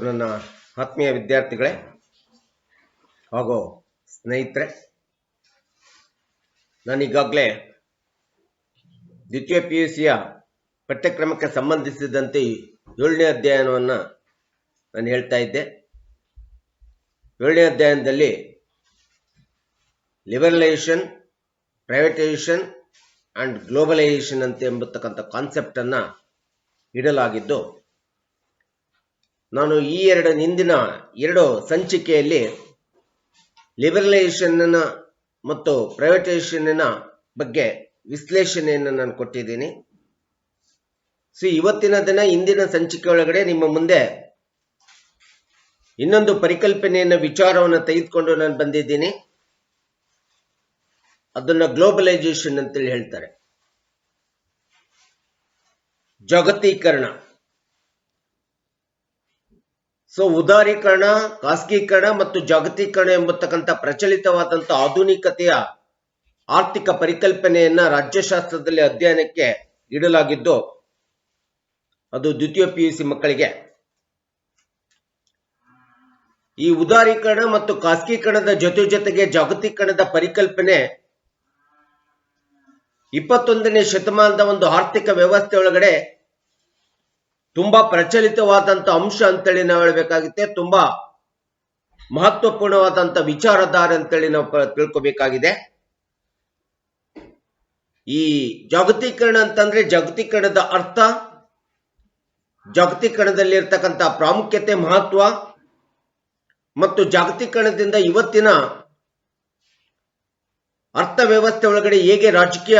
ನನ್ನ ಆತ್ಮೀಯ ವಿದ್ಯಾರ್ಥಿಗಳೇ ಹಾಗೂ ಸ್ನೇಹಿತರೆ, ನಾನೀಗಾಗಲೇ ದ್ವಿತೀಯ PUCಯ ಪಠ್ಯಕ್ರಮಕ್ಕೆ ಸಂಬಂಧಿಸಿದಂತೆ 7ನೇ ಅಧ್ಯಾಯವನ್ನು ನಾನು ಹೇಳ್ತಾ ಇದ್ದೆ. 7ನೇ ಅಧ್ಯಾಯದಲ್ಲಿ ಲಿಬರಲೈಸೇಷನ್, ಪ್ರೈವೇಟೈಸೇಷನ್ ಅಂಡ್ ಗ್ಲೋಬಲೈಸೇಷನ್ ಅಂತ ಎಂಬತಕ್ಕಂಥ ಕಾನ್ಸೆಪ್ಟ್ ಅನ್ನ ಇಡಲಾಗಿದ್ದು, ನಾನು ಈ ಹಿಂದಿನ 2 ಸಂಚಿಕೆಯಲ್ಲಿ ಲಿಬರಲೈಸೇಷನ್ ಮತ್ತು ಪ್ರೈವೇಟೈಸೇಷನ್ ಬಗ್ಗೆ ವಿಶ್ಲೇಷಣೆಯನ್ನು ನಾನು ಕೊಟ್ಟಿದ್ದೀನಿ. ಇವತ್ತಿನ ದಿನ ಇಂದಿನ ಸಂಚಿಕೆ ಒಳಗಡೆ ನಿಮ್ಮ ಮುಂದೆ ಇನ್ನೊಂದು ಪರಿಕಲ್ಪನೆಯನ್ನು ವಿಚಾರವನ್ನು ತೆಗೆದುಕೊಂಡು ನಾನು ಬಂದಿದ್ದೀನಿ. ಅದನ್ನ ಗ್ಲೋಬಲೈಸೇಷನ್ ಅಂತೇಳಿ ಹೇಳ್ತಾರೆ. ಜಾಗತೀಕರಣ. ಉದಾರೀಕರಣ, ಖಾಸಗೀಕರಣ ಮತ್ತು ಜಾಗತೀಕರಣ ಎಂಬತಕ್ಕಂಥ ಪ್ರಚಲಿತವಾದಂಥ ಆಧುನಿಕತೆಯ ಆರ್ಥಿಕ ಪರಿಕಲ್ಪನೆಯನ್ನ ರಾಜ್ಯಶಾಸ್ತ್ರದಲ್ಲಿ ಅಧ್ಯಯನಕ್ಕೆ ಇಡಲಾಗಿದ್ದು, ಅದು ದ್ವಿತೀಯ PUC ಮಕ್ಕಳಿಗೆ. ಈ ಉದಾರೀಕರಣ ಮತ್ತು ಖಾಸಗೀಕರಣದ ಜೊತೆಗೆ ಜಾಗತೀಕರಣದ ಪರಿಕಲ್ಪನೆ 21ನೇ ಶತಮಾನದ ಒಂದು ಆರ್ಥಿಕ ವ್ಯವಸ್ಥೆ ಒಳಗಡೆ ತುಂಬಾ ಪ್ರಚಲಿತವಾದಂತ ಅಂಶ ಅಂತೇಳಿ ನಾವು ಹೇಳಬೇಕಾಗುತ್ತೆ. ತುಂಬಾ ಮಹತ್ವಪೂರ್ಣವಾದಂತ ವಿಚಾರಧಾರೆ ಅಂತೇಳಿ ನಾವು ತಿಳ್ಕೋಬೇಕಾಗಿದೆ. ಈ ಜಾಗತೀಕರಣ ಅಂತಂದ್ರೆ ಜಾಗತೀಕರಣದ ಅರ್ಥ, ಜಾಗತೀಕರಣದಲ್ಲಿ ಇರ್ತಕ್ಕಂಥ ಪ್ರಾಮುಖ್ಯತೆ, ಮಹತ್ವ ಮತ್ತು ಜಾಗತೀಕರಣದಿಂದ ಇವತ್ತಿನ ಅರ್ಥವ್ಯವಸ್ಥೆ ಒಳಗಡೆ ಹೇಗೆ ರಾಜಕೀಯ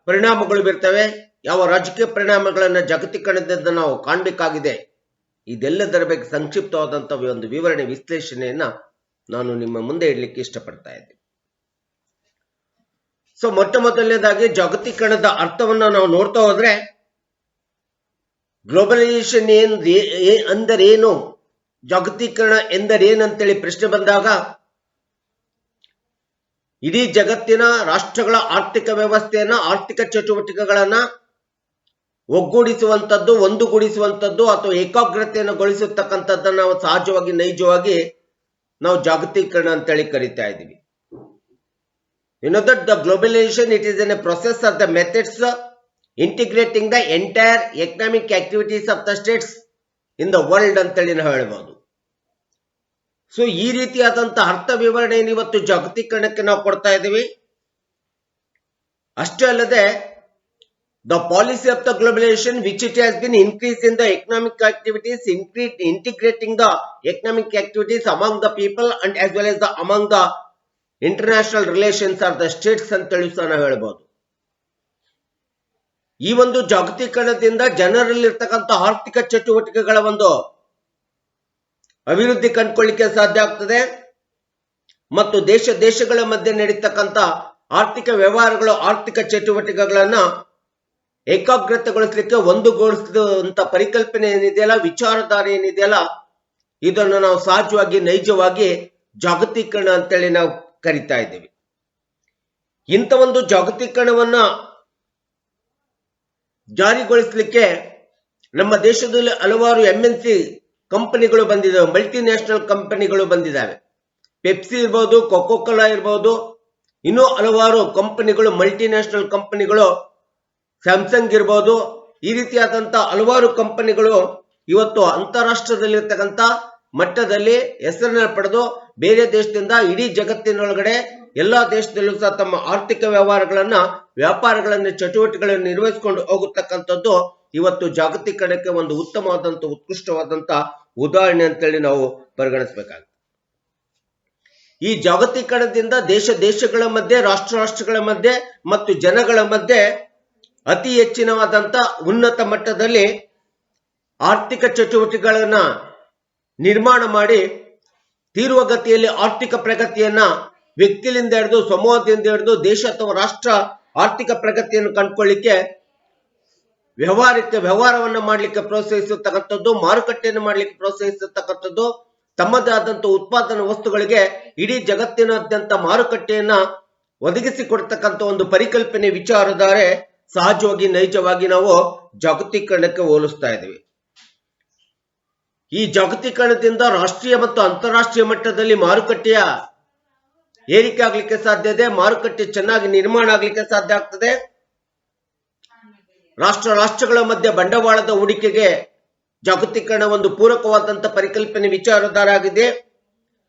ಪರಿಣಾಮಗಳು ಬೀರ್ತವೆ, ಯಾವ ರಾಜಕೀಯ ಪರಿಣಾಮಗಳನ್ನ ಜಾಗತೀಕರಣದಿಂದ ನಾವು ಕಾಣಬೇಕಾಗಿದೆ, ಇದೆಲ್ಲದರ ಬಗ್ಗೆ ಸಂಕ್ಷಿಪ್ತವಾದಂತಹ ಒಂದು ವಿವರಣೆ, ವಿಶ್ಲೇಷಣೆಯನ್ನ ನಾನು ನಿಮ್ಮ ಮುಂದೆ ಇಡಲಿಕ್ಕೆ ಇಷ್ಟಪಡ್ತಾ ಇದ್ದೀನಿ. ಮೊಟ್ಟ ಮೊದಲನೇದಾಗಿ ಜಾಗತೀಕರಣದ ಅರ್ಥವನ್ನ ನಾವು ನೋಡ್ತಾ ಹೋದ್ರೆ, ಗ್ಲೋಬಲೈಸೇಷನ್ ಅಂದರೇನು, ಜಾಗತೀಕರಣ ಎಂದರೇನಂತೇಳಿ ಪ್ರಶ್ನೆ ಬಂದಾಗ, ಇಡೀ ಜಗತ್ತಿನ ರಾಷ್ಟ್ರಗಳ ಆರ್ಥಿಕ ವ್ಯವಸ್ಥೆಯನ್ನ, ಆರ್ಥಿಕ ಚಟುವಟಿಕೆಗಳನ್ನ ಒಗ್ಗೂಡಿಸುವಂಥದ್ದು, ಒಂದುಗೂಡಿಸುವಂಥದ್ದು ಅಥವಾ ಏಕಾಗ್ರತೆಯನ್ನು ಗೊಳಿಸತಕ್ಕಂಥದ್ದನ್ನ ನಾವು ಸಹಜವಾಗಿ, ನೈಜವಾಗಿ ನಾವು ಜಾಗತೀಕರಣ ಅಂತೇಳಿ ಕರಿತಾ ಇದ್ದೀವಿ. You know that the globalization, it is in a process of the methods integrating the entire economic activities of the states in the world ಅಂತೇಳಿ ನಾವು ಹೇಳ್ಬೋದು. ಈ ರೀತಿಯಾದಂಥ ಅರ್ಥ ವಿವರಣೆಯನ್ನು ಇವತ್ತು ಜಾಗತೀಕರಣಕ್ಕೆ ನಾವು ಕೊಡ್ತಾ ಇದ್ದೀವಿ. ಅಷ್ಟೇ ಅಲ್ಲದೆ, the policy of the globalization, which it has been increase in the economic activities, integrating the economic activities among the people and as well as the among the international relations of the States ಅಂತೇಳಿ ಸಹ ನಾವು ಹೇಳ್ಬೋದು. ಈ ಒಂದು ಜಾಗತೀಕರಣದಿಂದ ಜನರಲ್ಲಿರ್ತಕ್ಕಂಥ ಆರ್ಥಿಕ ಚಟುವಟಿಕೆಗಳ ಒಂದು ಅಭಿವೃದ್ಧಿ ಕಂಡುಕೊಳ್ಳಿಕ್ಕೆ ಸಾಧ್ಯ ಆಗ್ತದೆ ಮತ್ತು ದೇಶಗಳ ಮಧ್ಯೆ ನಡೀತಕ್ಕಂಥ ಆರ್ಥಿಕ ವ್ಯವಹಾರಗಳು, ಆರ್ಥಿಕ ಚಟುವಟಿಕೆಗಳನ್ನ ಏಕಾಗ್ರತೆಗೊಳಿಸಲಿಕ್ಕೆ, ಒಂದುಗೂಡಿಸಿದಂತ ಪರಿಕಲ್ಪನೆ ಏನಿದೆಯಲ್ಲ, ವಿಚಾರಧಾರೆ ಏನಿದೆಯಲ್ಲ, ಇದನ್ನು ನಾವು ಸಹಜವಾಗಿ, ನೈಜವಾಗಿ ಜಾಗತೀಕರಣ ಅಂತೇಳಿ ನಾವು ಕರಿತಾ ಇದ್ದೀವಿ. ಇಂಥ ಒಂದು ಜಾಗತೀಕರಣವನ್ನ ಜಾರಿಗೊಳಿಸಲಿಕ್ಕೆ ನಮ್ಮ ದೇಶದಲ್ಲಿ ಹಲವಾರು MNC ಕಂಪನಿಗಳು ಬಂದಿದ್ದಾವೆ, ಮಲ್ಟಿ ನ್ಯಾಷನಲ್ ಕಂಪನಿಗಳು ಬಂದಿದ್ದಾವೆ. ಪೆಪ್ಸಿ ಇರ್ಬೋದು, ಕೊಕೋ ಕೋಲಾ ಇರ್ಬೋದು, ಇನ್ನೂ ಹಲವಾರು ಕಂಪನಿಗಳು, ಮಲ್ಟಿ ನ್ಯಾಷನಲ್ ಕಂಪನಿಗಳು, ಸ್ಯಾಮ್ಸಂಗ್ ಇರ್ಬೋದು, ಈ ರೀತಿಯಾದಂತ ಹಲವಾರು ಕಂಪನಿಗಳು ಇವತ್ತು ಅಂತಾರಾಷ್ಟ್ರದಲ್ಲಿರ್ತಕ್ಕಂಥ ಮಟ್ಟದಲ್ಲಿ ಹೆಸರನ್ನ ಪಡೆದು ಬೇರೆ ದೇಶದಿಂದ ಇಡೀ ಜಗತ್ತಿನೊಳಗಡೆ ಎಲ್ಲಾ ದೇಶದಲ್ಲೂ ಸಹ ತಮ್ಮ ಆರ್ಥಿಕ ವ್ಯವಹಾರಗಳನ್ನ, ವ್ಯಾಪಾರಗಳನ್ನ, ಚಟುವಟಿಕೆಗಳನ್ನು ನಿರ್ವಹಿಸಿಕೊಂಡು ಹೋಗತಕ್ಕಂಥದ್ದು ಇವತ್ತು ಜಾಗತೀಕರಣಕ್ಕೆ ಒಂದು ಉತ್ತಮವಾದಂತ, ಉತ್ಕೃಷ್ಟವಾದಂತ ಉದಾಹರಣೆ ಅಂತೇಳಿ ನಾವು ಪರಿಗಣಿಸಬೇಕಾಗುತ್ತೆ. ಈ ಜಾಗತೀಕರಣದಿಂದ ದೇಶಗಳ ಮಧ್ಯೆ, ರಾಷ್ಟ್ರಗಳ ಮಧ್ಯೆ ಮತ್ತು ಜನಗಳ ಮಧ್ಯೆ ಅತಿ ಹೆಚ್ಚಿನವಾದಂತ ಉನ್ನತ ಮಟ್ಟದಲ್ಲಿ ಆರ್ಥಿಕ ಚಟುವಟಿಕೆಗಳನ್ನ ನಿರ್ಮಾಣ ಮಾಡಿ ತೀವ್ರಗತಿಯಲ್ಲಿ ಆರ್ಥಿಕ ಪ್ರಗತಿಯನ್ನ ವ್ಯಕ್ತಿಯಿಂದ ಹಿಡಿದು, ಸಮೂಹದಿಂದ ಹಿಡಿದು ದೇಶ ಅಥವಾ ರಾಷ್ಟ್ರ ಆರ್ಥಿಕ ಪ್ರಗತಿಯನ್ನು ಕಂಡುಕೊಳ್ಳಿಕ್ಕೆ, ವ್ಯವಹಾರವನ್ನ ಮಾಡಲಿಕ್ಕೆ ಪ್ರೋತ್ಸಾಹಿಸತಕ್ಕಂಥದ್ದು, ಮಾರುಕಟ್ಟೆಯನ್ನು ಮಾಡಲಿಕ್ಕೆ ಪ್ರೋತ್ಸಾಹಿಸತಕ್ಕಂಥದ್ದು, ತಮ್ಮದೇ ಆದಂತ ಉತ್ಪಾದನಾ ವಸ್ತುಗಳಿಗೆ ಇಡೀ ಜಗತ್ತಿನಾದ್ಯಂತ ಮಾರುಕಟ್ಟೆಯನ್ನ ಒದಗಿಸಿಕೊಡ್ತಕ್ಕಂಥ ಒಂದು ಪರಿಕಲ್ಪನೆ, ವಿಚಾರಧಾರೆ ಸಹಜವಾಗಿ, ನೈಜವಾಗಿ ನಾವು ಜಾಗತೀಕರಣಕ್ಕೆ ಹೋಲಿಸ್ತಾ ಇದ್ದೀವಿ. ಈ ಜಾಗತೀಕರಣದಿಂದ ರಾಷ್ಟ್ರೀಯ ಮತ್ತು ಅಂತಾರಾಷ್ಟ್ರೀಯ ಮಟ್ಟದಲ್ಲಿ ಮಾರುಕಟ್ಟೆಯ ಏರಿಕೆ ಆಗ್ಲಿಕ್ಕೆ ಸಾಧ್ಯ ಇದೆ. ಮಾರುಕಟ್ಟೆ ಚೆನ್ನಾಗಿ ನಿರ್ಮಾಣ ಆಗ್ಲಿಕ್ಕೆ ಸಾಧ್ಯ ಆಗ್ತದೆ. ರಾಷ್ಟ್ರಗಳ ಮಧ್ಯೆ ಬಂಡವಾಳದ ಹೂಡಿಕೆಗೆ ಜಾಗತೀಕರಣ ಒಂದು ಪೂರಕವಾದಂತಹ ಪರಿಕಲ್ಪನೆ ವಿಚಾರಧಾರ ಆಗಿದೆ.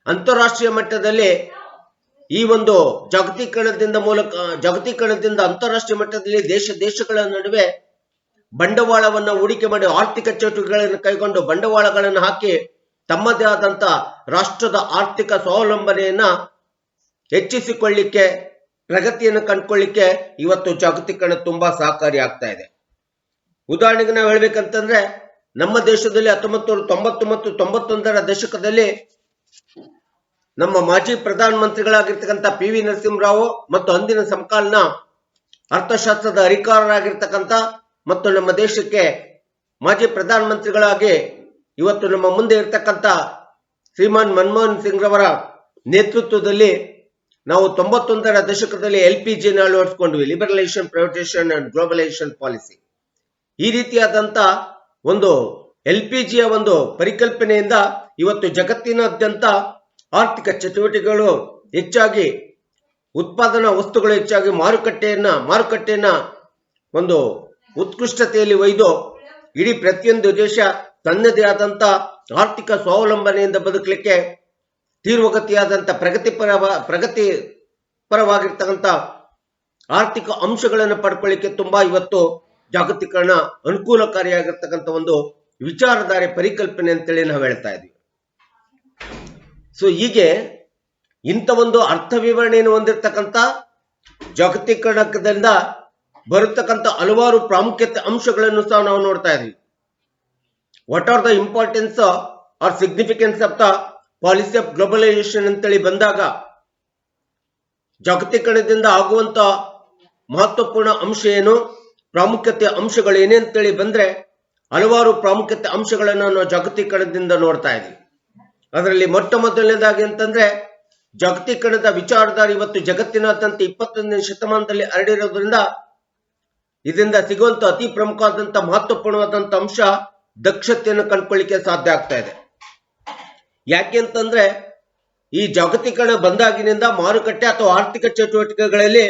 ಅಂತಾರಾಷ್ಟ್ರೀಯ ಮಟ್ಟದಲ್ಲಿ ಈ ಒಂದು ಜಾಗತೀಕರಣದಿಂದ ಅಂತಾರಾಷ್ಟ್ರೀಯ ಮಟ್ಟದಲ್ಲಿ ದೇಶಗಳ ನಡುವೆ ಬಂಡವಾಳವನ್ನು ಹೂಡಿಕೆ ಮಾಡಿ ಆರ್ಥಿಕ ಚಟುವಟಿಕೆಗಳನ್ನು ಕೈಗೊಂಡು ಬಂಡವಾಳಗಳನ್ನು ಹಾಕಿ ತಮ್ಮದೇ ಆದಂತ ರಾಷ್ಟ್ರದ ಆರ್ಥಿಕ ಸ್ವಾವಲಂಬನೆಯನ್ನ ಹೆಚ್ಚಿಸಿಕೊಳ್ಳಿಕ್ಕೆ, ಪ್ರಗತಿಯನ್ನು ಕಂಡುಕೊಳ್ಳಿಕ್ಕೆ ಇವತ್ತು ಜಾಗತೀಕರಣ ತುಂಬಾ ಸಹಕಾರಿ ಆಗ್ತಾ ಇದೆ. ಉದಾಹರಣೆಗೆ ನಾವು ಹೇಳ್ಬೇಕಂತಂದ್ರೆ ನಮ್ಮ ದೇಶದಲ್ಲಿ 1990 ಮತ್ತು 91ರ ದಶಕದಲ್ಲಿ ನಮ್ಮ ಮಾಜಿ ಪ್ರಧಾನಮಂತ್ರಿಗಳಾಗಿರ್ತಕ್ಕಂಥ PV ನರಸಿಂಹರಾವ್ ಮತ್ತು ಅಂದಿನ ಸಮಕಾಲೀನ ಅರ್ಥಶಾಸ್ತ್ರದ ಅಧಿಕಾರರಾಗಿರ್ತಕ್ಕಂಥ ಮತ್ತು ನಮ್ಮ ದೇಶಕ್ಕೆ ಮಾಜಿ ಪ್ರಧಾನಮಂತ್ರಿಗಳಾಗಿ ಇವತ್ತು ನಮ್ಮ ಮುಂದೆ ಇರತಕ್ಕಂಥ ಶ್ರೀಮಾನ್ ಮನಮೋಹನ್ ಸಿಂಗ್ ರವರ ನೇತೃತ್ವದಲ್ಲಿ ನಾವು 91ರ ದಶಕದಲ್ಲಿ LPG ಅಳವಡಿಸಿಕೊಂಡ್ವಿ, liberalisation, privatisation and globalisation policy. ಈ ರೀತಿಯಾದಂತ ಒಂದು LPGಯ ಒಂದು ಪರಿಕಲ್ಪನೆಯಿಂದ ಇವತ್ತು ಜಗತ್ತಿನಾದ್ಯಂತ ಆರ್ಥಿಕ ಚಟುವಟಿಕೆಗಳು ಹೆಚ್ಚಾಗಿ, ಉತ್ಪಾದನಾ ವಸ್ತುಗಳು ಹೆಚ್ಚಾಗಿ ಮಾರುಕಟ್ಟೆಯನ್ನ ಒಂದು ಉತ್ಕೃಷ್ಟತೆಯಲ್ಲಿ ಒಯ್ದು ಇಡೀ ಪ್ರತಿಯೊಂದು ದೇಶ ತನ್ನದೇ ಆದಂತ ಆರ್ಥಿಕ ಸ್ವಾವಲಂಬನೆಯಿಂದ ಬದುಕಲಿಕ್ಕೆ ತೀವ್ರಗತಿಯಾದಂತ ಪ್ರಗತಿಪರವಾಗಿರ್ತಕ್ಕಂಥ ಆರ್ಥಿಕ ಅಂಶಗಳನ್ನು ಪಡ್ಕೊಳ್ಳಿಕ್ಕೆ ತುಂಬಾ ಇವತ್ತು ಜಾಗತೀಕರಣ ಅನುಕೂಲಕಾರಿಯಾಗಿರ್ತಕ್ಕಂಥ ಒಂದು ವಿಚಾರಧಾರೆ, ಪರಿಕಲ್ಪನೆ ಅಂತೇಳಿ ನಾವು ಹೇಳ್ತಾ ಇದ್ವಿ. ಸೊ ಹೀಗೆ ಇಂಥ ಒಂದು ಅರ್ಥ ವಿವರಣೆಯನ್ನು ಹೊಂದಿರತಕ್ಕಂಥ ಜಾಗತೀಕರಣದಿಂದ ಬರತಕ್ಕಂಥ ಹಲವಾರು ಪ್ರಾಮುಖ್ಯತೆ ಅಂಶಗಳನ್ನು ಸಹ ನಾವು ನೋಡ್ತಾ ಇದ್ವಿ. What are the importance or significance of the policy of globalisation ಅಂತೇಳಿ ಬಂದಾಗ ಜಾಗತೀಕರಣದಿಂದ ಆಗುವಂತ ಮಹತ್ವಪೂರ್ಣ ಅಂಶ ಏನು, ಪ್ರಾಮುಖ್ಯತೆ ಅಂಶಗಳು ಏನೇ ಅಂತೇಳಿ ಬಂದ್ರೆ ಹಲವಾರು ಪ್ರಾಮುಖ್ಯತೆ ಅಂಶಗಳನ್ನು ನಾವು ಜಾಗತೀಕರಣದಿಂದ ನೋಡ್ತಾ ಇದ್ವಿ. ಅದರಲ್ಲಿ ಮೊಟ್ಟ ಮೊದಲನೇದಾಗಿ ಅಂತಂದ್ರೆ ಜಾಗತೀಕರಣದ ವಿಚಾರಧಾರೆ ಇವತ್ತು ಜಗತ್ತಿನಾದ್ಯಂತ 21ನೇ ಶತಮಾನದಲ್ಲಿ ಹರಡಿರೋದ್ರಿಂದ ಇದರಿಂದ ಸಿಗುವಂತ ಅತಿ ಪ್ರಮುಖವಾದಂತ ಮಹತ್ವಪೂರ್ಣವಾದಂತ ಅಂಶ ದಕ್ಷತೆಯನ್ನು ಕಂಡುಕೊಳ್ಳಿಕ್ಕೆ ಸಾಧ್ಯ ಆಗ್ತಾ ಇದೆ. ಯಾಕೆ ಅಂತಂದ್ರೆ ಈ ಜಾಗತೀಕರಣ ಬಂದಾಗಿನಿಂದ ಮಾರುಕಟ್ಟೆ ಅಥವಾ ಆರ್ಥಿಕ ಚಟುವಟಿಕೆಗಳಲ್ಲಿ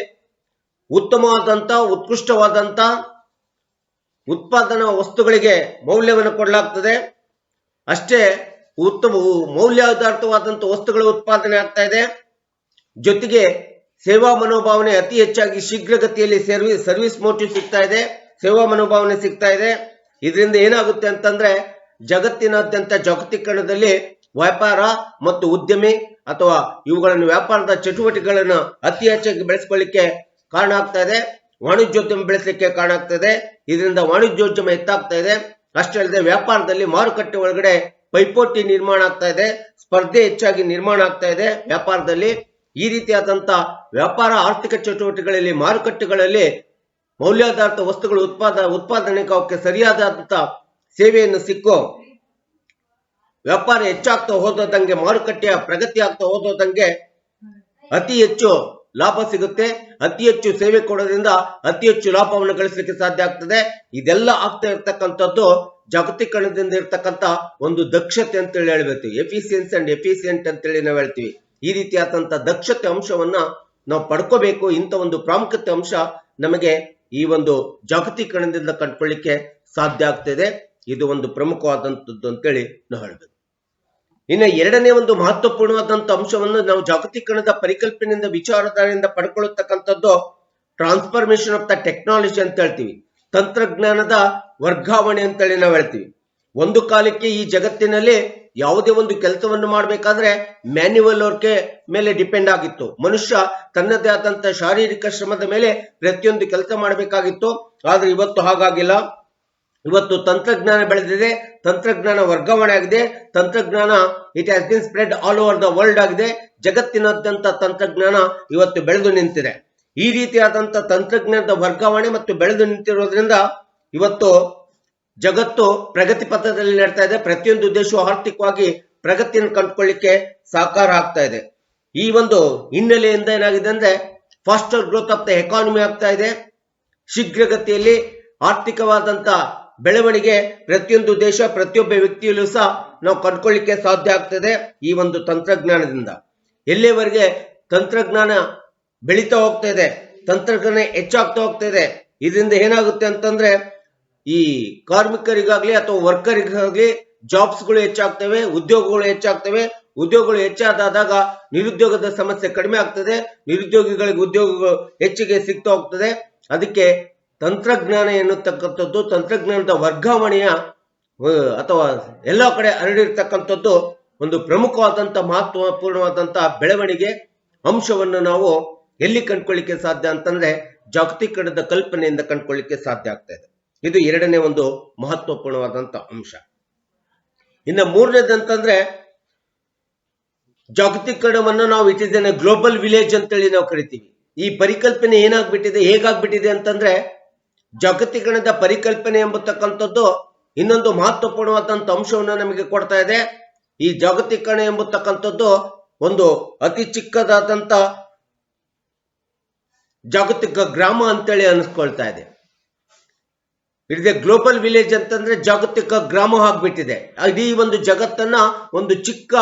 ಉತ್ತಮವಾದಂತ, ಉತ್ಕೃಷ್ಟವಾದಂತ ಉತ್ಪಾದನಾ ವಸ್ತುಗಳಿಗೆ ಮೌಲ್ಯವನ್ನು ಕೊಡಲಾಗ್ತದೆ. ಅಷ್ಟೇ ಮೌಲ್ಯಾಧಾರಿತವಾದಂತ ವಸ್ತುಗಳ ಉತ್ಪಾದನೆ ಆಗ್ತಾ ಇದೆ. ಜೊತೆಗೆ ಸೇವಾ ಮನೋಭಾವನೆ ಅತಿ ಹೆಚ್ಚಾಗಿ ಶೀಘ್ರಗತಿಯಲ್ಲಿ ಸರ್ವಿಸ್ ಮೋಟಿವ್ ಸಿಗ್ತಾ ಇದೆ, ಸೇವಾ ಮನೋಭಾವನೆ ಸಿಗ್ತಾ ಇದೆ. ಇದರಿಂದ ಏನಾಗುತ್ತೆ ಅಂತಂದ್ರೆ ಜಗತ್ತಿನಾದ್ಯಂತ ಜಾಗತೀಕರಣದಲ್ಲಿ ವ್ಯಾಪಾರ ಮತ್ತು ಉದ್ಯಮಿ ಅಥವಾ ಇವುಗಳನ್ನು ವ್ಯಾಪಾರದ ಚಟುವಟಿಕೆಗಳನ್ನು ಅತಿ ಹೆಚ್ಚಾಗಿ ಬೆಳೆಸ್ಕೊಳ್ಳಿಕ್ಕೆ ಕಾರಣ ಆಗ್ತಾ ಇದೆ. ವಾಣಿಜ್ಯೋದ್ಯಮ ಬೆಳೆಸಲಿಕ್ಕೆ ಕಾರಣ ಆಗ್ತಾ ಇದೆ. ಇದರಿಂದ ವಾಣಿಜ್ಯೋದ್ಯಮ ಹೆಚ್ಚಾಗ್ತಾ ಇದೆ. ಅಷ್ಟೇ ಅಲ್ಲದೆ ವ್ಯಾಪಾರದಲ್ಲಿ ಮಾರುಕಟ್ಟೆ ಒಳಗಡೆ ಪೈಪೋಟಿ ನಿರ್ಮಾಣ ಆಗ್ತಾ ಇದೆ, ಸ್ಪರ್ಧೆ ಹೆಚ್ಚಾಗಿ ನಿರ್ಮಾಣ ಆಗ್ತಾ ಇದೆ ವ್ಯಾಪಾರದಲ್ಲಿ. ಈ ರೀತಿಯಾದಂತ ವ್ಯಾಪಾರ ಆರ್ಥಿಕ ಚಟುವಟಿಕೆಗಳಲ್ಲಿ, ಮಾರುಕಟ್ಟೆಗಳಲ್ಲಿ ಮೌಲ್ಯಾಧಾರಿತ ವಸ್ತುಗಳು ಉತ್ಪಾದನೆಗೆ ಅವಕ್ಕೆ ಸರಿಯಾದಂತ ಸೇವೆಯನ್ನು ಸಿಕ್ಕು ವ್ಯಾಪಾರ ಹೆಚ್ಚಾಗ್ತಾ ಹೋದಂಗೆ, ಮಾರುಕಟ್ಟೆಯ ಪ್ರಗತಿ ಆಗ್ತಾ ಹೋದಂಗೆ ಅತಿ ಹೆಚ್ಚು ಲಾಭ ಸಿಗುತ್ತೆ. ಅತಿ ಹೆಚ್ಚು ಸೇವೆ ಕೊಡೋದ್ರಿಂದ ಅತಿ ಹೆಚ್ಚು ಲಾಭವನ್ನು ಗಳಿಸಲಿಕ್ಕೆ ಸಾಧ್ಯ ಆಗ್ತದೆ. ಇದೆಲ್ಲ ಆಗ್ತಾ ಇರ್ತಕ್ಕಂಥದ್ದು ಜಾಗತೀಕರಣದಿಂದ ಇರ್ತಕ್ಕಂಥ ಒಂದು ದಕ್ಷತೆ ಅಂತೇಳಿ ಹೇಳ್ಬೇಕು. ಎಫಿಸಿಯನ್ಸಿ ಅಂಡ್ ಎಫಿಸಿಯೆಂಟ್ ಅಂತೇಳಿ ನಾವು ಹೇಳ್ತೀವಿ. ಈ ರೀತಿಯಾದಂತ ದಕ್ಷತೆ ಅಂಶವನ್ನ ನಾವು ಪಡ್ಕೋಬೇಕು. ಇಂಥ ಒಂದು ಪ್ರಾಮುಖ್ಯತೆ ಅಂಶ ನಮಗೆ ಈ ಒಂದು ಜಾಗತೀಕರಣದಿಂದ ಕಂಡುಕೊಳ್ಳಿಕ್ಕೆ ಸಾಧ್ಯ ಆಗ್ತದೆ. ಇದು ಒಂದು ಪ್ರಮುಖವಾದಂಥದ್ದು ಅಂತೇಳಿ ನಾವು ಹೇಳ್ಬೇಕು. ಇನ್ನು ಎರಡನೇ ಒಂದು ಮಹತ್ವಪೂರ್ಣವಾದಂತ ಅಂಶವನ್ನು ನಾವು ಜಾಗತೀಕರಣದ ಪರಿಕಲ್ಪನೆಯಿಂದ, ವಿಚಾರಧಾರೆಯಿಂದ ಪಡ್ಕೊಳ್ಳತಕ್ಕಂಥದ್ದು ಟ್ರಾನ್ಸ್ಫಾರ್ಮೇಶನ್ ಆಫ್ ದ ಟೆಕ್ನಾಲಜಿ ಅಂತ ಹೇಳ್ತೀವಿ. ತಂತ್ರಜ್ಞಾನದ ವರ್ಗಾವಣೆ ಅಂತೇಳಿ ನಾವು ಹೇಳ್ತೀವಿ. ಒಂದು ಕಾಲಕ್ಕೆ ಈ ಜಗತ್ತಿನಲ್ಲಿ ಯಾವುದೇ ಒಂದು ಕೆಲಸವನ್ನು ಮಾಡಬೇಕಾದ್ರೆ ಮ್ಯಾನ್ಯುವಲ್ ವರ್ಕ್ ಮೇಲೆ ಡಿಪೆಂಡ್ ಆಗಿತ್ತು. ಮನುಷ್ಯ ತನ್ನದೇ ಆದಂತ ಶಾರೀರಿಕ ಶ್ರಮದ ಮೇಲೆ ಪ್ರತಿಯೊಂದು ಕೆಲಸ ಮಾಡಬೇಕಾಗಿತ್ತು. ಆದ್ರೆ ಇವತ್ತು ಹಾಗಾಗಿಲ್ಲ. ಇವತ್ತು ತಂತ್ರಜ್ಞಾನ ಬೆಳೆದಿದೆ, ತಂತ್ರಜ್ಞಾನ ವರ್ಗಾವಣೆ ಆಗಿದೆ, ತಂತ್ರಜ್ಞಾನ it has been spread all over the world ಆಗಿದೆ. ಜಗತ್ತಿನಾದ್ಯಂತ ತಂತ್ರಜ್ಞಾನ ಇವತ್ತು ಬೆಳೆದು ನಿಂತಿದೆ. ಈ ರೀತಿಯಾದಂತ ತಂತ್ರಜ್ಞಾನದ ವರ್ಗಾವಣೆ ಮತ್ತು ಬೆಳೆದು ನಿಂತಿರೋದ್ರಿಂದ ಇವತ್ತು ಜಗತ್ತು ಪ್ರಗತಿ ಪಥದಲ್ಲಿ ನಡ್ತಾ ಇದೆ. ಪ್ರತಿಯೊಂದು ದೇಶವು ಆರ್ಥಿಕವಾಗಿ ಪ್ರಗತಿಯನ್ನು ಕಂಡುಕೊಳ್ಳಿಕ್ಕೆ ಸಾಕಾರ ಆಗ್ತಾ ಇದೆ. ಈ ಒಂದು ಹಿನ್ನೆಲೆಯಿಂದ ಏನಾಗಿದೆ ಅಂದ್ರೆ faster growth of the economy ಆಗ್ತಾ ಇದೆ. ಶೀಘ್ರಗತಿಯಲ್ಲಿ ಆರ್ಥಿಕವಾದಂತ ಬೆಳವಣಿಗೆ ಪ್ರತಿಯೊಂದು ದೇಶ ಪ್ರತಿಯೊಬ್ಬ ವ್ಯಕ್ತಿಯಲ್ಲೂ ಸಹ ನಾವು ಕಂಡುಕೊಳ್ಳಿಕ್ಕೆ ಸಾಧ್ಯ ಆಗ್ತದೆ ಈ ಒಂದು ತಂತ್ರಜ್ಞಾನದಿಂದ. ಎಲ್ಲಿವರೆಗೆ ತಂತ್ರಜ್ಞಾನ ಬೆಳೀತಾ ಹೋಗ್ತಾ ಇದೆ, ತಂತ್ರಜ್ಞಾನ ಹೆಚ್ಚಾಗ್ತಾ ಹೋಗ್ತಾ ಇದೆ, ಇದರಿಂದ ಏನಾಗುತ್ತೆ ಅಂತಂದ್ರೆ ಈ ಕಾರ್ಮಿಕರಿಗಾಗ್ಲಿ ಅಥವಾ ವರ್ಕರಿಗಾಗ್ಲಿ ಜಾಬ್ಸ್ಗಳು ಹೆಚ್ಚಾಗ್ತವೆ, ಉದ್ಯೋಗಗಳು ಹೆಚ್ಚಾಗ್ತವೆ. ಉದ್ಯೋಗಗಳು ಹೆಚ್ಚಾದಾಗ ನಿರುದ್ಯೋಗದ ಸಮಸ್ಯೆ ಕಡಿಮೆ ಆಗ್ತದೆ, ನಿರುದ್ಯೋಗಿಗಳಿಗೆ ಉದ್ಯೋಗಗಳು ಹೆಚ್ಚಿಗೆ ಸಿಗ್ತಾ ಹೋಗ್ತದೆ. ಅದಕ್ಕೆ ತಂತ್ರಜ್ಞಾನ ಎನ್ನುತ್ತಕ್ಕಂಥದ್ದು, ತಂತ್ರಜ್ಞಾನದ ವರ್ಗಾವಣೆಯ ಅಥವಾ ಎಲ್ಲ ಕಡೆ ಹರಡಿರ್ತಕ್ಕಂಥದ್ದು ಒಂದು ಪ್ರಮುಖವಾದಂಥ ಮಹತ್ವಪೂರ್ಣವಾದಂತಹ ಬೆಳವಣಿಗೆ ಅಂಶವನ್ನು ನಾವು ಎಲ್ಲಿ ಕಂಡುಕೊಳ್ಳಿಕ್ಕೆ ಸಾಧ್ಯ ಅಂತಂದ್ರೆ ಜಾಗತೀಕರಣದ ಕಲ್ಪನೆಯಿಂದ ಕಂಡುಕೊಳ್ಳಿಕ್ಕೆ ಸಾಧ್ಯ ಆಗ್ತಾ ಇದೆ. ಇದು ಎರಡನೇ ಒಂದು ಮಹತ್ವಪೂರ್ಣವಾದಂತ ಅಂಶ. ಇನ್ನು ಮೂರನೇದಂತಂದ್ರೆ ಜಾಗತೀಕರಣವನ್ನು ನಾವು it is N global village ಅಂತೇಳಿ ನಾವು ಕರಿತೀವಿ. ಈ ಪರಿಕಲ್ಪನೆ ಏನಾಗ್ಬಿಟ್ಟಿದೆ, ಹೇಗಾಗ್ಬಿಟ್ಟಿದೆ ಅಂತಂದ್ರೆ ಜಾಗತೀಕರಣದ ಪರಿಕಲ್ಪನೆ ಎಂಬತಕ್ಕಂಥದ್ದು ಇನ್ನೊಂದು ಮಹತ್ವಪೂರ್ಣವಾದಂತ ಅಂಶವನ್ನು ನಮಗೆ ಕೊಡ್ತಾ ಇದೆ. ಈ ಜಾಗತೀಕರಣ ಎಂಬತಕ್ಕಂಥದ್ದು ಒಂದು ಅತಿ ಚಿಕ್ಕದಾದಂತ ಜಾಗತಿಕ ಗ್ರಾಮ ಅಂತೇಳಿ ಅನಿಸ್ಕೊಳ್ತಾ ಇದೆ. ಇಟ್ ಇಸ್ ಗ್ಲೋಬಲ್ ವಿಲೇಜ್ ಅಂತಂದ್ರೆ ಜಾಗತಿಕ ಗ್ರಾಮ ಆಗ್ಬಿಟ್ಟಿದೆ. ಇಡೀ ಒಂದು ಜಗತ್ತನ್ನ ಒಂದು ಚಿಕ್ಕ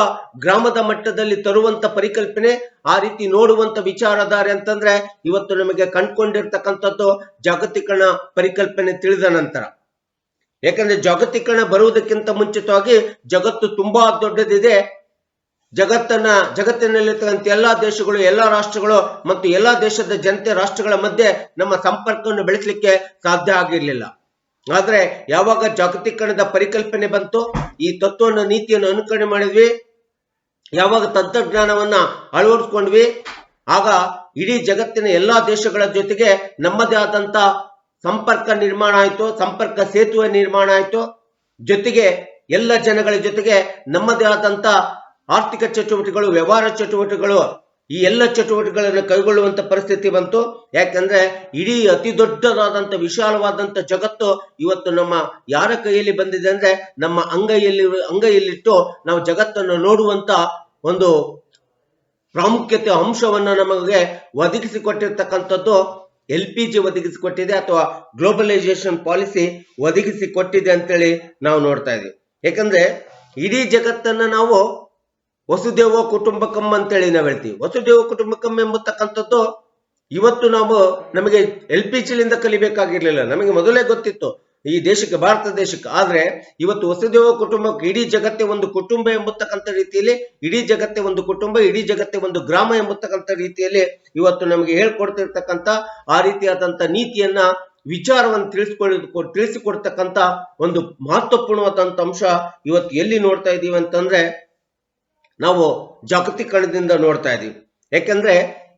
ಗ್ರಾಮದ ಮಟ್ಟದಲ್ಲಿ ತರುವಂತ ಪರಿಕಲ್ಪನೆ, ಆ ರೀತಿ ನೋಡುವಂತ ವಿಚಾರಧಾರೆ ಅಂತಂದ್ರೆ ಇವತ್ತು ನಮಗೆ ಕಂಡುಕೊಂಡಿರ್ತಕ್ಕಂಥದ್ದು ಜಾಗತೀಕರಣ ಪರಿಕಲ್ಪನೆ ತಿಳಿದ ನಂತರ. ಯಾಕಂದ್ರೆ ಜಾಗತೀಕರಣ ಬರುವುದಕ್ಕಿಂತ ಮುಂಚಿತವಾಗಿ ಜಗತ್ತು ತುಂಬಾ ದೊಡ್ಡದಿದೆ. ಜಗತ್ತಿನಲ್ಲಿರ್ತಕ್ಕಂಥ ಎಲ್ಲಾ ದೇಶಗಳು, ಎಲ್ಲಾ ರಾಷ್ಟ್ರಗಳು ಮತ್ತು ಎಲ್ಲಾ ದೇಶದ ಜನತೆ ರಾಷ್ಟ್ರಗಳ ಮಧ್ಯೆ ನಮ್ಮ ಸಂಪರ್ಕವನ್ನು ಬೆಳೆಸಲಿಕ್ಕೆ ಸಾಧ್ಯ ಆಗಿರ್ಲಿಲ್ಲ. ಆದ್ರೆ ಯಾವಾಗ ಜಾಗತೀಕರಣದ ಪರಿಕಲ್ಪನೆ ಬಂತು, ಈ ತತ್ವವನ್ನು ನೀತಿಯನ್ನು ಅನುಕರಣೆ ಮಾಡಿದ್ವಿ, ಯಾವಾಗ ತಂತ್ರಜ್ಞಾನವನ್ನ ಅಳವಡಿಸ್ಕೊಂಡ್ವಿ, ಆಗ ಇಡೀ ಜಗತ್ತಿನ ಎಲ್ಲಾ ದೇಶಗಳ ಜೊತೆಗೆ ನಮ್ಮದೇ ಆದಂತ ಸಂಪರ್ಕ ನಿರ್ಮಾಣ ಆಯ್ತು, ಸಂಪರ್ಕ ಸೇತುವೆ ನಿರ್ಮಾಣ ಆಯ್ತು. ಜೊತೆಗೆ ಎಲ್ಲ ಜನಗಳ ಜೊತೆಗೆ ನಮ್ಮದೇ ಆದಂತ ಆರ್ಥಿಕ ಚಟುವಟಿಕೆಗಳು, ವ್ಯವಹಾರ ಚಟುವಟಿಕೆಗಳು, ಈ ಎಲ್ಲ ಚಟುವಟಿಕೆಗಳನ್ನು ಕೈಗೊಳ್ಳುವಂತ ಪರಿಸ್ಥಿತಿ ಬಂತು. ಯಾಕಂದ್ರೆ ಇಡೀ ಅತಿ ದೊಡ್ಡದಾದಂತ ವಿಶಾಲವಾದಂತ ಜಗತ್ತು ಇವತ್ತು ನಮ್ಮ ಯಾರ ಕೈಯಲ್ಲಿ ಬಂದಿದೆ ಅಂದ್ರೆ ನಮ್ಮ ಅಂಗೈಯಲ್ಲಿಟ್ಟು ನಾವು ಜಗತ್ತನ್ನು ನೋಡುವಂತ ಒಂದು ಪ್ರಾಮುಖ್ಯತೆ ಅಂಶವನ್ನ ನಮಗೆ ಒದಗಿಸಿಕೊಟ್ಟಿರ್ತಕ್ಕಂಥದ್ದು LPG ಒದಗಿಸಿಕೊಟ್ಟಿದೆ, ಅಥವಾ ಗ್ಲೋಬಲೈಸೇಷನ್ ಪಾಲಿಸಿ ಒದಗಿಸಿಕೊಟ್ಟಿದೆ ಅಂತೇಳಿ ನಾವು ನೋಡ್ತಾ ಇದೀವಿ. ಯಾಕಂದ್ರೆ ಇಡೀ ಜಗತ್ತನ್ನ ನಾವು ವಸುದೇವ ಕುಟುಂಬಕಂ ಅಂತೇಳಿ ನಾವು ಹೇಳ್ತೀವಿ. ವಸುದೇವ ಕುಟುಂಬಕಂ ಎಂಬತಕ್ಕಂಥದ್ದು ಇವತ್ತು ನಮಗೆ LPGಲಿಂದ ಕಲಿಬೇಕಾಗಿರ್ಲಿಲ್ಲ, ನಮಗೆ ಮೊದಲೇ ಗೊತ್ತಿತ್ತು ಈ ದೇಶಕ್ಕೆ, ಭಾರತ ದೇಶಕ್ಕೆ. ಆದ್ರೆ ಇವತ್ತು ವಸುದೇವ ಕುಟುಂಬಕ್ಕೆ ಇಡೀ ಜಗತ್ತೇ ಒಂದು ಕುಟುಂಬ ಎಂಬತಕ್ಕಂಥ ರೀತಿಯಲ್ಲಿ, ಇಡೀ ಜಗತ್ತೇ ಒಂದು ಕುಟುಂಬ, ಇಡೀ ಜಗತ್ತೇ ಒಂದು ಗ್ರಾಮ ಎಂಬತಕ್ಕಂಥ ರೀತಿಯಲ್ಲಿ ಇವತ್ತು ನಮಗೆ ಹೇಳ್ಕೊಡ್ತಿರ್ತಕ್ಕಂಥ ಆ ರೀತಿಯಾದಂತ ನೀತಿಯನ್ನ, ವಿಚಾರವನ್ನು ತಿಳಿಸಿಕೊಡ್ತಕ್ಕಂಥ ಒಂದು ಮಹತ್ವಪೂರ್ಣವಾದಂತ ಅಂಶ ಇವತ್ತು ಎಲ್ಲಿ ನೋಡ್ತಾ ಇದೀವಿ ಅಂತಂದ್ರೆ ನಾವು ಜಾಗತೀಕರಣದಿಂದ ನೋಡ್ತಾ ಇದೀವಿ. ಯಾಕಂದ್ರೆ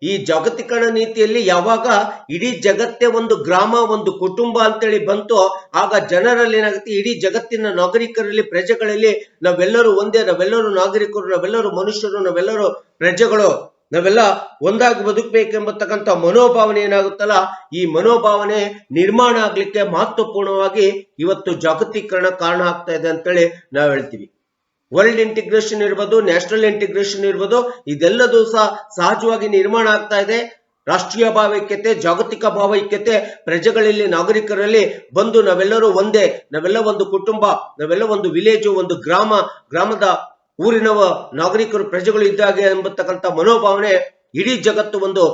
ಈ ಜಾಗತೀಕರಣ ನೀತಿಯಲ್ಲಿ ಯಾವಾಗ ಇಡೀ ಜಗತ್ತೇ ಒಂದು ಗ್ರಾಮ, ಒಂದು ಕುಟುಂಬ ಅಂತೇಳಿ ಬಂತು, ಆಗ ಜನರಲ್ಲಿ ಏನಾಗುತ್ತೆ, ಇಡೀ ಜಗತ್ತಿನ ನಾಗರಿಕರಲ್ಲಿ, ಪ್ರಜೆಗಳಲ್ಲಿ ನಾವೆಲ್ಲರೂ ಒಂದೇ, ನಾವೆಲ್ಲರೂ ನಾಗರಿಕರು, ನಾವೆಲ್ಲರೂ ಮನುಷ್ಯರು, ನಾವೆಲ್ಲರೂ ಪ್ರಜೆಗಳು, ನಾವೆಲ್ಲ ಒಂದಾಗಿ ಬದುಕಬೇಕೆಂಬತಕ್ಕಂಥ ಮನೋಭಾವನೆ ಏನಾಗುತ್ತಲ್ಲ, ಈ ಮನೋಭಾವನೆ ನಿರ್ಮಾಣ ಆಗ್ಲಿಕ್ಕೆ ಮಹತ್ವಪೂರ್ಣವಾಗಿ ಇವತ್ತು ಜಾಗತೀಕರಣ ಕಾರಣ ಆಗ್ತಾ ಇದೆ ಅಂತೇಳಿ ನಾವು ಹೇಳ್ತೀವಿ. ವರ್ಲ್ಡ್ ಇಂಟಿಗ್ರೇಷನ್ ಇರ್ಬೋದು, ನ್ಯಾಷನಲ್ ಇಂಟಿಗ್ರೇಷನ್ ಇರ್ಬೋದು, ಇದೆಲ್ಲದೂ ಸಹ ಸಹಜವಾಗಿ ನಿರ್ಮಾಣ ಆಗ್ತಾ ಇದೆ. ರಾಷ್ಟ್ರೀಯ ಭಾವೈಕ್ಯತೆ, ಜಾಗತಿಕ ಭಾವೈಕ್ಯತೆ ಪ್ರಜೆಗಳಲ್ಲಿ, ನಾಗರಿಕರಲ್ಲಿ ಬಂದು ನಾವೆಲ್ಲರೂ ಒಂದೇ, ನಾವೆಲ್ಲ ಒಂದು ಕುಟುಂಬ, ನಾವೆಲ್ಲ ಒಂದು ವಿಲೇಜು, ಒಂದು ಗ್ರಾಮದ ಊರಿನ ನಾಗರಿಕರು, ಪ್ರಜೆಗಳು ಇದ್ದಾಗೆ ಎಂಬತಕ್ಕಂಥ ಮನೋಭಾವನೆ, ಇಡೀ ಜಗತ್ತು ಒಂದು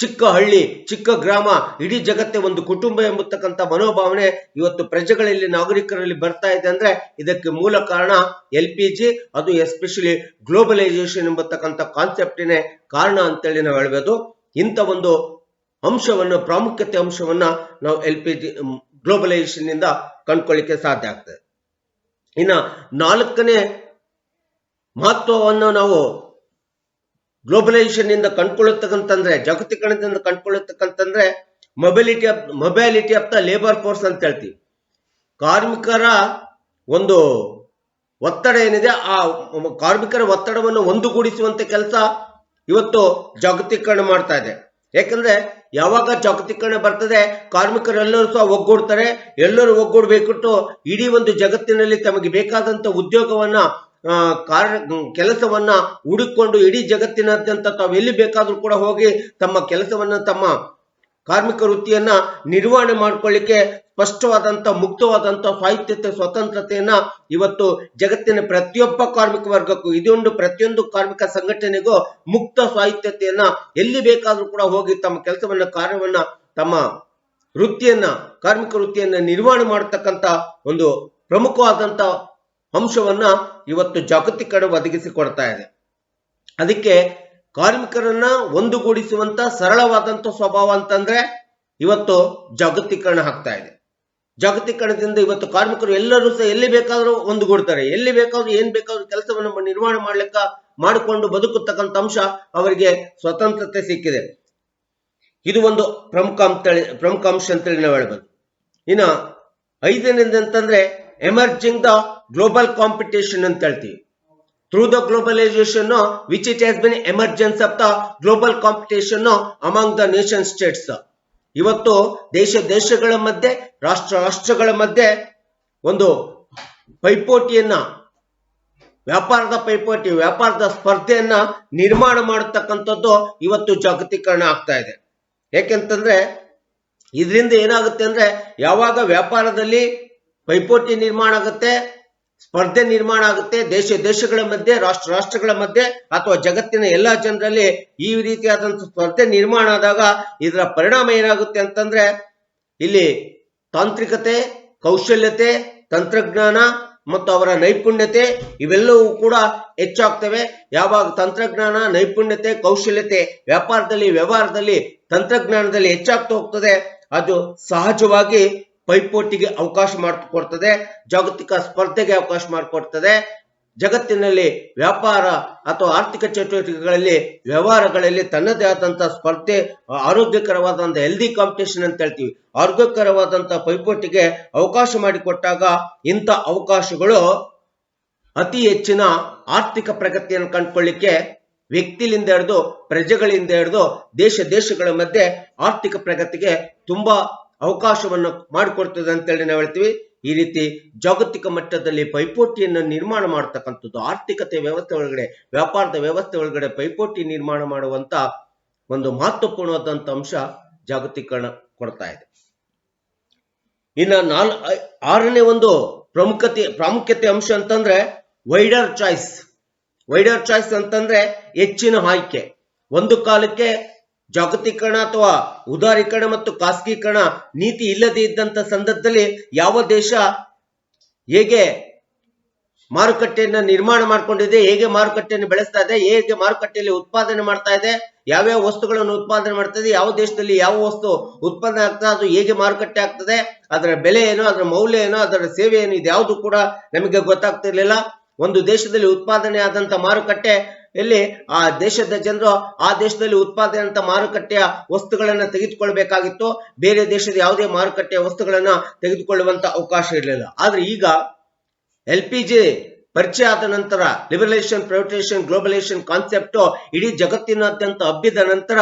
ಚಿಕ್ಕ ಹಳ್ಳಿ, ಚಿಕ್ಕ ಗ್ರಾಮ, ಇಡೀ ಜಗತ್ತೇ ಒಂದು ಕುಟುಂಬ ಎಂಬತಕ್ಕಂಥ ಮನೋಭಾವನೆ ಇವತ್ತು ಪ್ರಜೆಗಳಲ್ಲಿ, ನಾಗರಿಕರಲ್ಲಿ ಬರ್ತಾ ಇದೆ. ಅಂದ್ರೆ ಇದಕ್ಕೆ ಮೂಲ ಕಾರಣ LPG, ಅದು ಎಸ್ಪೆಷಲಿ ಗ್ಲೋಬಲೈಸೇಷನ್ ಎಂಬತಕ್ಕಂಥ ಕಾನ್ಸೆಪ್ಟಿನೇ ಕಾರಣ ಅಂತೇಳಿ ನಾವು ಹೇಳ್ಬೋದು. ಇಂಥ ಒಂದು ಅಂಶವನ್ನು, ಪ್ರಾಮುಖ್ಯತೆ ಅಂಶವನ್ನ ನಾವು LPG ಗ್ಲೋಬಲೈಸೇಷನ್ ಇಂದ ಕಂಡುಕೊಳ್ಳಿಕ್ಕೆ ಸಾಧ್ಯ ಆಗ್ತದೆ. ಇನ್ನ ನಾಲ್ಕನೇ ಮಹತ್ವವನ್ನು ನಾವು ಗ್ಲೋಬಲೈಸೇಷನ್ ಇಂದ ಕಂಡುಕೊಳ್ಳತಕ್ಕಂತಂದ್ರೆ, ಜಾಗತೀಕರಣದಿಂದ ಕಂಡುಕೊಳ್ಳತಕ್ಕಂತಂದ್ರೆ ಮೊಬೈಲಿಟಿ ಆಫ್ ದ ಲೇಬರ್ ಫೋರ್ಸ್ ಅಂತ ಹೇಳ್ತೀವಿ. ಕಾರ್ಮಿಕರ ಒಂದು ಒತ್ತಡ ಏನಿದೆ, ಆ ಕಾರ್ಮಿಕರ ಒತ್ತಡವನ್ನು ಒಂದುಗೂಡಿಸುವಂತ ಕೆಲಸ ಇವತ್ತು ಜಾಗತೀಕರಣ ಮಾಡ್ತಾ ಇದೆ. ಯಾಕಂದ್ರೆ ಯಾವಾಗ ಜಾಗತೀಕರಣ ಬರ್ತದೆ, ಕಾರ್ಮಿಕರೆಲ್ಲರೂ ಸಹ ಒಗ್ಗೂಡ್ತಾರೆ. ಎಲ್ಲರೂ ಒಗ್ಗೂಡ್ಬೇಕಿಟ್ಟು ಇಡೀ ಒಂದು ಜಗತ್ತಿನಲ್ಲಿ ತಮಗೆ ಬೇಕಾದಂತ ಉದ್ಯೋಗವನ್ನ, ಕೆಲಸವನ್ನ ಹುಡುಕೊಂಡು ಇಡೀ ಜಗತ್ತಿನಾದ್ಯಂತ ತಾವು ಎಲ್ಲಿ ಬೇಕಾದ್ರೂ ಕೂಡ ಹೋಗಿ ತಮ್ಮ ಕೆಲಸವನ್ನ, ತಮ್ಮ ಕಾರ್ಮಿಕ ವೃತ್ತಿಯನ್ನ ನಿರ್ವಹಣೆ ಮಾಡ್ಕೊಳ್ಳಿಕ್ಕೆ ಸ್ಪಷ್ಟವಾದಂತ ಮುಕ್ತವಾದಂತ ಸ್ವಾಯತ್ತತೆ ಸ್ವತಂತ್ರತೆಯನ್ನ ಇವತ್ತು ಜಗತ್ತಿನ ಪ್ರತಿಯೊಬ್ಬ ಕಾರ್ಮಿಕ ವರ್ಗಕ್ಕೂ ಇದೊಂದು ಪ್ರತಿಯೊಂದು ಕಾರ್ಮಿಕ ಸಂಘಟನೆಗೂ ಮುಕ್ತ ಸ್ವಾಯತ್ತತೆಯನ್ನ ಎಲ್ಲಿ ಬೇಕಾದ್ರೂ ಕೂಡ ಹೋಗಿ ತಮ್ಮ ಕೆಲಸವನ್ನ ಕಾರ್ಯವನ್ನ ತಮ್ಮ ವೃತ್ತಿಯನ್ನ ಕಾರ್ಮಿಕ ವೃತ್ತಿಯನ್ನ ನಿರ್ವಹಣೆ ಮಾಡತಕ್ಕಂತ ಒಂದು ಪ್ರಮುಖವಾದಂತ ಅಂಶವನ್ನ ಇವತ್ತು ಜಾಗತೀಕರಣ ಒದಗಿಸಿಕೊಡ್ತಾ ಇದೆ. ಅದಕ್ಕೆ ಕಾರ್ಮಿಕರನ್ನ ಒಂದುಗೂಡಿಸುವಂತ ಸರಳವಾದಂತ ಸ್ವಭಾವ ಅಂತಂದ್ರೆ ಇವತ್ತು ಜಾಗತೀಕರಣ ಆಗ್ತಾ ಇದೆ. ಜಾಗತೀಕರಣದಿಂದ ಇವತ್ತು ಕಾರ್ಮಿಕರು ಎಲ್ಲರೂ ಸಹ ಎಲ್ಲಿ ಬೇಕಾದ್ರೂ ಒಂದುಗೂಡ್ತಾರೆ, ಎಲ್ಲಿ ಬೇಕಾದ್ರೂ ಏನ್ ಬೇಕಾದ್ರೂ ಕೆಲಸವನ್ನು ನಿರ್ವಹಣೆ ಮಾಡಿಕೊಂಡು ಬದುಕತಕ್ಕಂತ ಅಂಶ ಅವರಿಗೆ ಸ್ವತಂತ್ರತೆ ಸಿಕ್ಕಿದೆ. ಇದು ಒಂದು ಪ್ರಮುಖ ಅಂಶ ಅಂತೇಳಿ ನಾವು ಹೇಳ್ಬೋದು. ಇನ್ನ ಐದನೇದು ಅಂತಂದ್ರೆ ಎಮರ್ಜಿಂಗ್ ದ ಗ್ಲೋಬಲ್ ಕಾಂಪಿಟೇಷನ್ ಅಂತ ಹೇಳ್ತೀವಿ. Through the globalisation which it has been emergence of the global competition among the nation States. ಇವತ್ತು ದೇಶಗಳ ಮಧ್ಯೆ ರಾಷ್ಟ್ರಗಳ ಮಧ್ಯೆ ಒಂದು ಪೈಪೋಟಿಯನ್ನ ವ್ಯಾಪಾರದ ಸ್ಪರ್ಧೆಯನ್ನ ನಿರ್ಮಾಣ ಮಾಡತಕ್ಕಂಥದ್ದು ಇವತ್ತು ಜಾಗತೀಕರಣ ಆಗ್ತಾ ಇದೆ. ಯಾಕೆಂತಂದ್ರೆ ಇದರಿಂದ ಏನಾಗುತ್ತೆ ಅಂದ್ರೆ ಯಾವಾಗ ವ್ಯಾಪಾರದಲ್ಲಿ ಪೈಪೋಟಿ ನಿರ್ಮಾಣ ಆಗುತ್ತೆ, ಸ್ಪರ್ಧೆ ನಿರ್ಮಾಣ ಆಗುತ್ತೆ, ದೇಶಗಳ ಮಧ್ಯೆ ರಾಷ್ಟ್ರಗಳ ಮಧ್ಯೆ ಅಥವಾ ಜಗತ್ತಿನ ಎಲ್ಲಾ ಜನರಲ್ಲಿ ಈ ರೀತಿಯಾದಂತಹ ಸ್ಪರ್ಧೆ ನಿರ್ಮಾಣ ಆದಾಗ ಇದರ ಪರಿಣಾಮ ಏನಾಗುತ್ತೆ ಅಂತಂದ್ರೆ ಇಲ್ಲಿ ತಾಂತ್ರಿಕತೆ, ಕೌಶಲ್ಯತೆ, ತಂತ್ರಜ್ಞಾನ ಮತ್ತು ಅವರ ನೈಪುಣ್ಯತೆ ಇವೆಲ್ಲವೂ ಕೂಡ ಹೆಚ್ಚಾಗ್ತವೆ. ಯಾವಾಗ ತಂತ್ರಜ್ಞಾನ, ನೈಪುಣ್ಯತೆ, ಕೌಶಲ್ಯತೆ ವ್ಯವಹಾರದಲ್ಲಿ ತಂತ್ರಜ್ಞಾನದಲ್ಲಿ ಹೆಚ್ಚಾಗ್ತಾ ಹೋಗ್ತದೆ, ಅದು ಸಹಜವಾಗಿ ಪೈಪೋಟಿಗೆ ಅವಕಾಶ ಮಾಡಿಕೊಡ್ತದೆ, ಜಾಗತಿಕ ಸ್ಪರ್ಧೆಗೆ ಅವಕಾಶ ಮಾಡಿಕೊಡ್ತದೆ. ಜಗತ್ತಿನಲ್ಲಿ ವ್ಯಾಪಾರ ಅಥವಾ ಆರ್ಥಿಕ ಚಟುವಟಿಕೆಗಳಲ್ಲಿ ವ್ಯವಹಾರಗಳಲ್ಲಿ ತನ್ನದೇ ಆದಂತಹ ಸ್ಪರ್ಧೆ, ಆರೋಗ್ಯಕರವಾದಂತಹ ಹೆಲ್ದಿ ಕಾಂಪಿಟೇಷನ್ ಅಂತ ಹೇಳ್ತೀವಿ, ಆರೋಗ್ಯಕರವಾದಂತಹ ಪೈಪೋಟಿಗೆ ಅವಕಾಶ ಮಾಡಿಕೊಟ್ಟಾಗ ಇಂಥ ಅವಕಾಶಗಳು ಅತಿ ಹೆಚ್ಚಿನ ಆರ್ಥಿಕ ಪ್ರಗತಿಯನ್ನು ಕಂಡುಕೊಳ್ಳಿಕ್ಕೆ ವ್ಯಕ್ತಿಲಿಂದ ಹಿಡಿದು ಪ್ರಜೆಗಳಿಂದ ಹಿಡಿದು ದೇಶಗಳ ಮಧ್ಯೆ ಆರ್ಥಿಕ ಪ್ರಗತಿಗೆ ತುಂಬಾ ಅವಕಾಶವನ್ನು ಮಾಡಿಕೊಡ್ತದೆ ಅಂತೇಳಿ ನಾವು ಹೇಳ್ತೀವಿ. ಈ ರೀತಿ ಜಾಗತಿಕ ಮಟ್ಟದಲ್ಲಿ ಪೈಪೋಟಿಯನ್ನು ನಿರ್ಮಾಣ ಮಾಡತಕ್ಕಂಥದ್ದು ಆರ್ಥಿಕತೆ ವ್ಯವಸ್ಥೆ ಒಳಗಡೆ, ವ್ಯಾಪಾರದ ವ್ಯವಸ್ಥೆ ಒಳಗಡೆ ಪೈಪೋಟಿ ನಿರ್ಮಾಣ ಮಾಡುವಂತ ಒಂದು ಮಹತ್ವಪೂರ್ಣವಾದಂತ ಅಂಶ ಜಾಗತೀಕರಣ ಕೊಡ್ತಾ ಇದೆ. ಇನ್ನು ಆರನೇ ಒಂದು ಪ್ರಾಮುಖ್ಯತೆ ಅಂಶ ಅಂತಂದ್ರೆ ವೈಡರ್ ಚಾಯ್ಸ್ ಅಂತಂದ್ರೆ ಹೆಚ್ಚಿನ ಆಯ್ಕೆ. ಒಂದು ಕಾಲಕ್ಕೆ ಜಾಗತೀಕರಣ ಅಥವಾ ಉದಾರೀಕರಣ ಮತ್ತು ಖಾಸಗೀಕರಣ ನೀತಿ ಇಲ್ಲದೆ ಇದ್ದಂತ ಸಂದರ್ಭದಲ್ಲಿ ಯಾವ ದೇಶ ಹೇಗೆ ಮಾರುಕಟ್ಟೆಯನ್ನ ನಿರ್ಮಾಣ ಮಾಡ್ಕೊಂಡಿದೆ, ಹೇಗೆ ಮಾರುಕಟ್ಟೆಯನ್ನು ಬೆಳೆಸ್ತಾ ಇದೆ, ಹೇಗೆ ಮಾರುಕಟ್ಟೆಯಲ್ಲಿ ಉತ್ಪಾದನೆ ಮಾಡ್ತಾ ಇದೆ, ಯಾವ್ಯಾವ ವಸ್ತುಗಳನ್ನು ಉತ್ಪಾದನೆ ಮಾಡ್ತಾ ಇದೆ, ಯಾವ ದೇಶದಲ್ಲಿ ಯಾವ ವಸ್ತು ಉತ್ಪಾದನೆ ಆಗ್ತದೆ, ಅದು ಹೇಗೆ ಮಾರುಕಟ್ಟೆ ಆಗ್ತದೆ, ಅದರ ಬೆಲೆ ಏನು, ಅದರ ಮೌಲ್ಯ ಏನು, ಅದರ ಸೇವೆ ಏನು, ಇದ್ಯಾವುದು ಕೂಡ ನಮಗೆ ಗೊತ್ತಾಗ್ತಿರ್ಲಿಲ್ಲ. ಒಂದು ದೇಶದಲ್ಲಿ ಉತ್ಪಾದನೆ ಆದಂತ ಮಾರುಕಟ್ಟೆ ಎಲ್ಲಿ ಆ ದೇಶದ ಜನರು ಆ ದೇಶದಲ್ಲಿ ಉತ್ಪಾದನೆ ಅಂತ ಮಾರುಕಟ್ಟೆಯ ವಸ್ತುಗಳನ್ನ ತೆಗೆದುಕೊಳ್ಬೇಕಾಗಿತ್ತು. ಬೇರೆ ದೇಶದ ಯಾವುದೇ ಮಾರುಕಟ್ಟೆಯ ವಸ್ತುಗಳನ್ನ ತೆಗೆದುಕೊಳ್ಳುವಂತ ಅವಕಾಶ ಇರಲಿಲ್ಲ. ಆದ್ರೆ ಈಗ LPG ಪರಿಚಯ ಆದ ನಂತರ ಲಿಬರಲೈಸೇಷನ್, ಪ್ರೈವೇಟೈಸೇಷನ್, ಗ್ಲೋಬಲೈಸೇಷನ್ ಕಾನ್ಸೆಪ್ಟ್ ಇಡೀ ಜಗತ್ತಿನಾದ್ಯಂತ ಹಬ್ಬಿದ ನಂತರ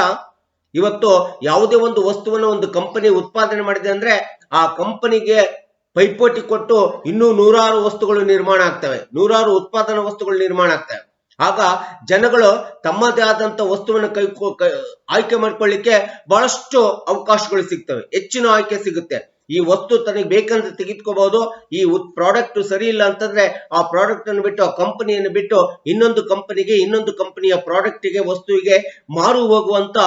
ಇವತ್ತು ಯಾವುದೇ ಒಂದು ವಸ್ತುವನ್ನು ಒಂದು ಕಂಪನಿ ಉತ್ಪಾದನೆ ಮಾಡಿದೆ ಅಂದ್ರೆ ಆ ಕಂಪನಿಗೆ ಪೈಪೋಟಿ ಕೊಟ್ಟು ಇನ್ನೂ ನೂರಾರು ವಸ್ತುಗಳು ನಿರ್ಮಾಣ ಆಗ್ತವೆ, ನೂರಾರು ಉತ್ಪಾದನಾ ವಸ್ತುಗಳು ನಿರ್ಮಾಣ ಆಗ್ತವೆ. ಆಗ ಜನಗಳು ತಮ್ಮದೇ ಆದಂತ ವಸ್ತುವನ್ನು ಆಯ್ಕೆ ಮಾಡ್ಕೊಳ್ಳಿಕ್ಕೆ ಬಹಳಷ್ಟು ಅವಕಾಶಗಳು ಸಿಗ್ತವೆ, ಹೆಚ್ಚಿನ ಆಯ್ಕೆ ಸಿಗುತ್ತೆ. ಈ ವಸ್ತು ತನಗೆ ಬೇಕಂದ್ರೆ ತೆಗೆದುಕೋಬಹುದು. ಈ ಪ್ರಾಡಕ್ಟ್ ಸರಿ ಇಲ್ಲ ಅಂತಂದ್ರೆ ಆ ಪ್ರಾಡಕ್ಟ್ ಅನ್ನು ಬಿಟ್ಟು, ಆ ಕಂಪನಿಯನ್ನು ಬಿಟ್ಟು ಇನ್ನೊಂದು ಕಂಪನಿಯ ಪ್ರಾಡಕ್ಟ್ಗೆ, ವಸ್ತುವಿಗೆ ಮಾರು ಹೋಗುವಂತ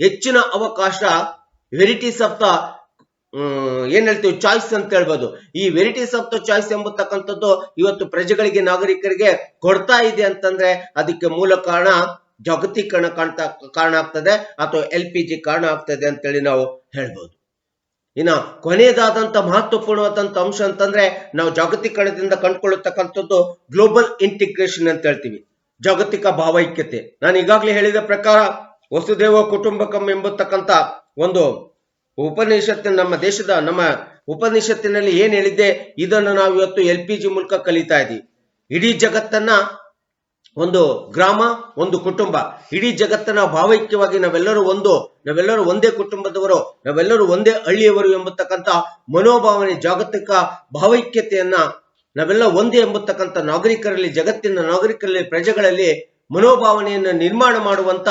ಹೆಚ್ಚಿನ ಅವಕಾಶ ವೆರೈಟೀಸ್ ಆಫ್ ದ ಏನ್ ಹೇಳ್ತೀವಿ ಚಾಯ್ಸ್ ಅಂತ ಹೇಳ್ಬೋದು. ಈ ವೆರೈಟೀಸ್ ಆಫ್ ದ ಚಾಯ್ಸ್ ಎಂಬತಕ್ಕಂಥದ್ದು ಇವತ್ತು ಪ್ರಜೆಗಳಿಗೆ, ನಾಗರಿಕರಿಗೆ ಕೊಡ್ತಾ ಇದೆ ಅಂತಂದ್ರೆ ಅದಕ್ಕೆ ಮೂಲ ಕಾರಣ ಜಾಗತೀಕರಣ ಕಾರಣ ಆಗ್ತದೆ ಅಥವಾ LPG ಕಾರಣ ಆಗ್ತದೆ ಅಂತೇಳಿ ನಾವು ಹೇಳ್ಬೋದು. ಇನ್ನ ಕೊನೆಯದಾದಂತ ಮಹತ್ವಪೂರ್ಣವಾದಂತ ಅಂಶ ಅಂತಂದ್ರೆ ನಾವು ಜಾಗತೀಕರಣದಿಂದ ಕಂಡುಕೊಳ್ಳತಕ್ಕಂಥದ್ದು ಗ್ಲೋಬಲ್ ಇಂಟಿಗ್ರೇಷನ್ ಅಂತ ಹೇಳ್ತೀವಿ, ಜಾಗತಿಕ ಭಾವೈಕ್ಯತೆ. ನಾನು ಈಗಾಗಲೇ ಹೇಳಿದ ಪ್ರಕಾರ ವಸುದೇವ ಕುಟುಂಬಕಂ ಎಂಬತಕ್ಕಂತ ಒಂದು ಉಪನಿಷತ್ತು, ನಮ್ಮ ಉಪನಿಷತ್ತಿನಲ್ಲಿ ಏನ್ ಹೇಳಿದ್ದೆ ಇದನ್ನು ನಾವು ಇವತ್ತು LPG ಮೂಲಕ ಕಲಿತಾ ಇದ್ದೀವಿ. ಇಡೀ ಜಗತ್ತನ್ನ ಒಂದು ಗ್ರಾಮ, ಒಂದು ಕುಟುಂಬ, ಇಡೀ ಜಗತ್ತನ್ನ ಭಾವೈಕ್ಯವಾಗಿ ನಾವೆಲ್ಲರೂ ಒಂದೇ ಕುಟುಂಬದವರು, ನಾವೆಲ್ಲರೂ ಒಂದೇ ಹಳ್ಳಿಯವರು ಎಂಬತಕ್ಕಂತ ಮನೋಭಾವನೆ, ಜಾಗತಿಕ ಭಾವೈಕ್ಯತೆಯನ್ನ ನಾವೆಲ್ಲ ಒಂದೇ ಎಂಬತಕ್ಕಂತ ನಾಗರಿಕರಲ್ಲಿ, ಜಗತ್ತಿನ ನಾಗರಿಕರಲ್ಲಿ, ಪ್ರಜೆಗಳಲ್ಲಿ ಮನೋಭಾವನೆಯನ್ನು ನಿರ್ಮಾಣ ಮಾಡುವಂತ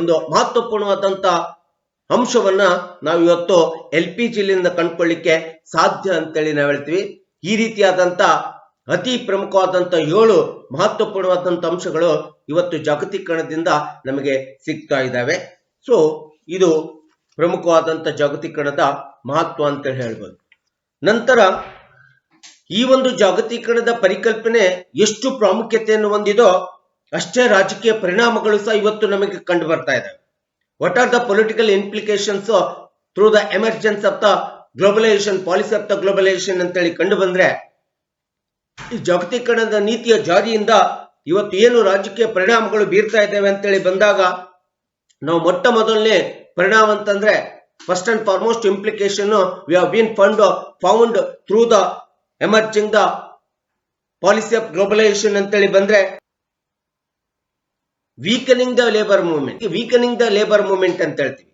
ಒಂದು ಮಹತ್ವಪೂರ್ಣವಾದಂತ ಅಂಶವನ್ನ ನಾವು ಇವತ್ತು LPGಲಿಂದ ಕಂಡುಕೊಳ್ಳಿಕ್ಕೆ ಸಾಧ್ಯ ಅಂತೇಳಿ ನಾವು ಹೇಳ್ತೀವಿ. ಈ ರೀತಿಯಾದಂತ ಅತಿ ಪ್ರಮುಖವಾದಂತ 7 ಮಹತ್ವಪೂರ್ಣವಾದಂತ ಅಂಶಗಳು ಇವತ್ತು ಜಾಗತೀಕರಣದಿಂದ ನಮಗೆ ಸಿಗ್ತಾ ಇದ್ದಾವೆ. ಸೊ ಇದು ಪ್ರಮುಖವಾದಂತ ಜಾಗತೀಕರಣದ ಮಹತ್ವ ಅಂತ ಹೇಳ್ಬೋದು. ನಂತರ ಈ ಒಂದು ಜಾಗತೀಕರಣದ ಪರಿಕಲ್ಪನೆ ಎಷ್ಟು ಪ್ರಾಮುಖ್ಯತೆಯನ್ನು ಹೊಂದಿದೋ ಅಷ್ಟೇ ರಾಜಕೀಯ ಪರಿಣಾಮಗಳು ಸಹ ಇವತ್ತು ನಮಗೆ ಕಂಡು ಬರ್ತಾ ಇದ್ದಾವೆ. What are the political implications through the emergence of the globalisation, policy of the globalisation ಅಂತೇಳಿ ಕಂಡು ಬಂದ್ರೆ, ಈ ಜಾಗತೀಕರಣದ ನೀತಿಯ ಜಾರಿಯಿಂದ ಇವತ್ತು ಏನು ರಾಜಕೀಯ ಪರಿಣಾಮಗಳು ಬೀರ್ತಾ ಇದ್ದೇವೆ ಅಂತೇಳಿ ಬಂದಾಗ, ನಾವು ಮೊಟ್ಟ ಮೊದಲನೇ ಪರಿಣಾಮ ಅಂತಂದ್ರೆ first and foremost implication we have been found through the emerging the policy of globalisation ಅಂತೇಳಿ ಬಂದ್ರೆ ವೀಕನಿಂಗ್ ದ ಲೇಬರ್ ಮೂವ್ಮೆಂಟ್ ಅಂತ ಹೇಳ್ತೀವಿ.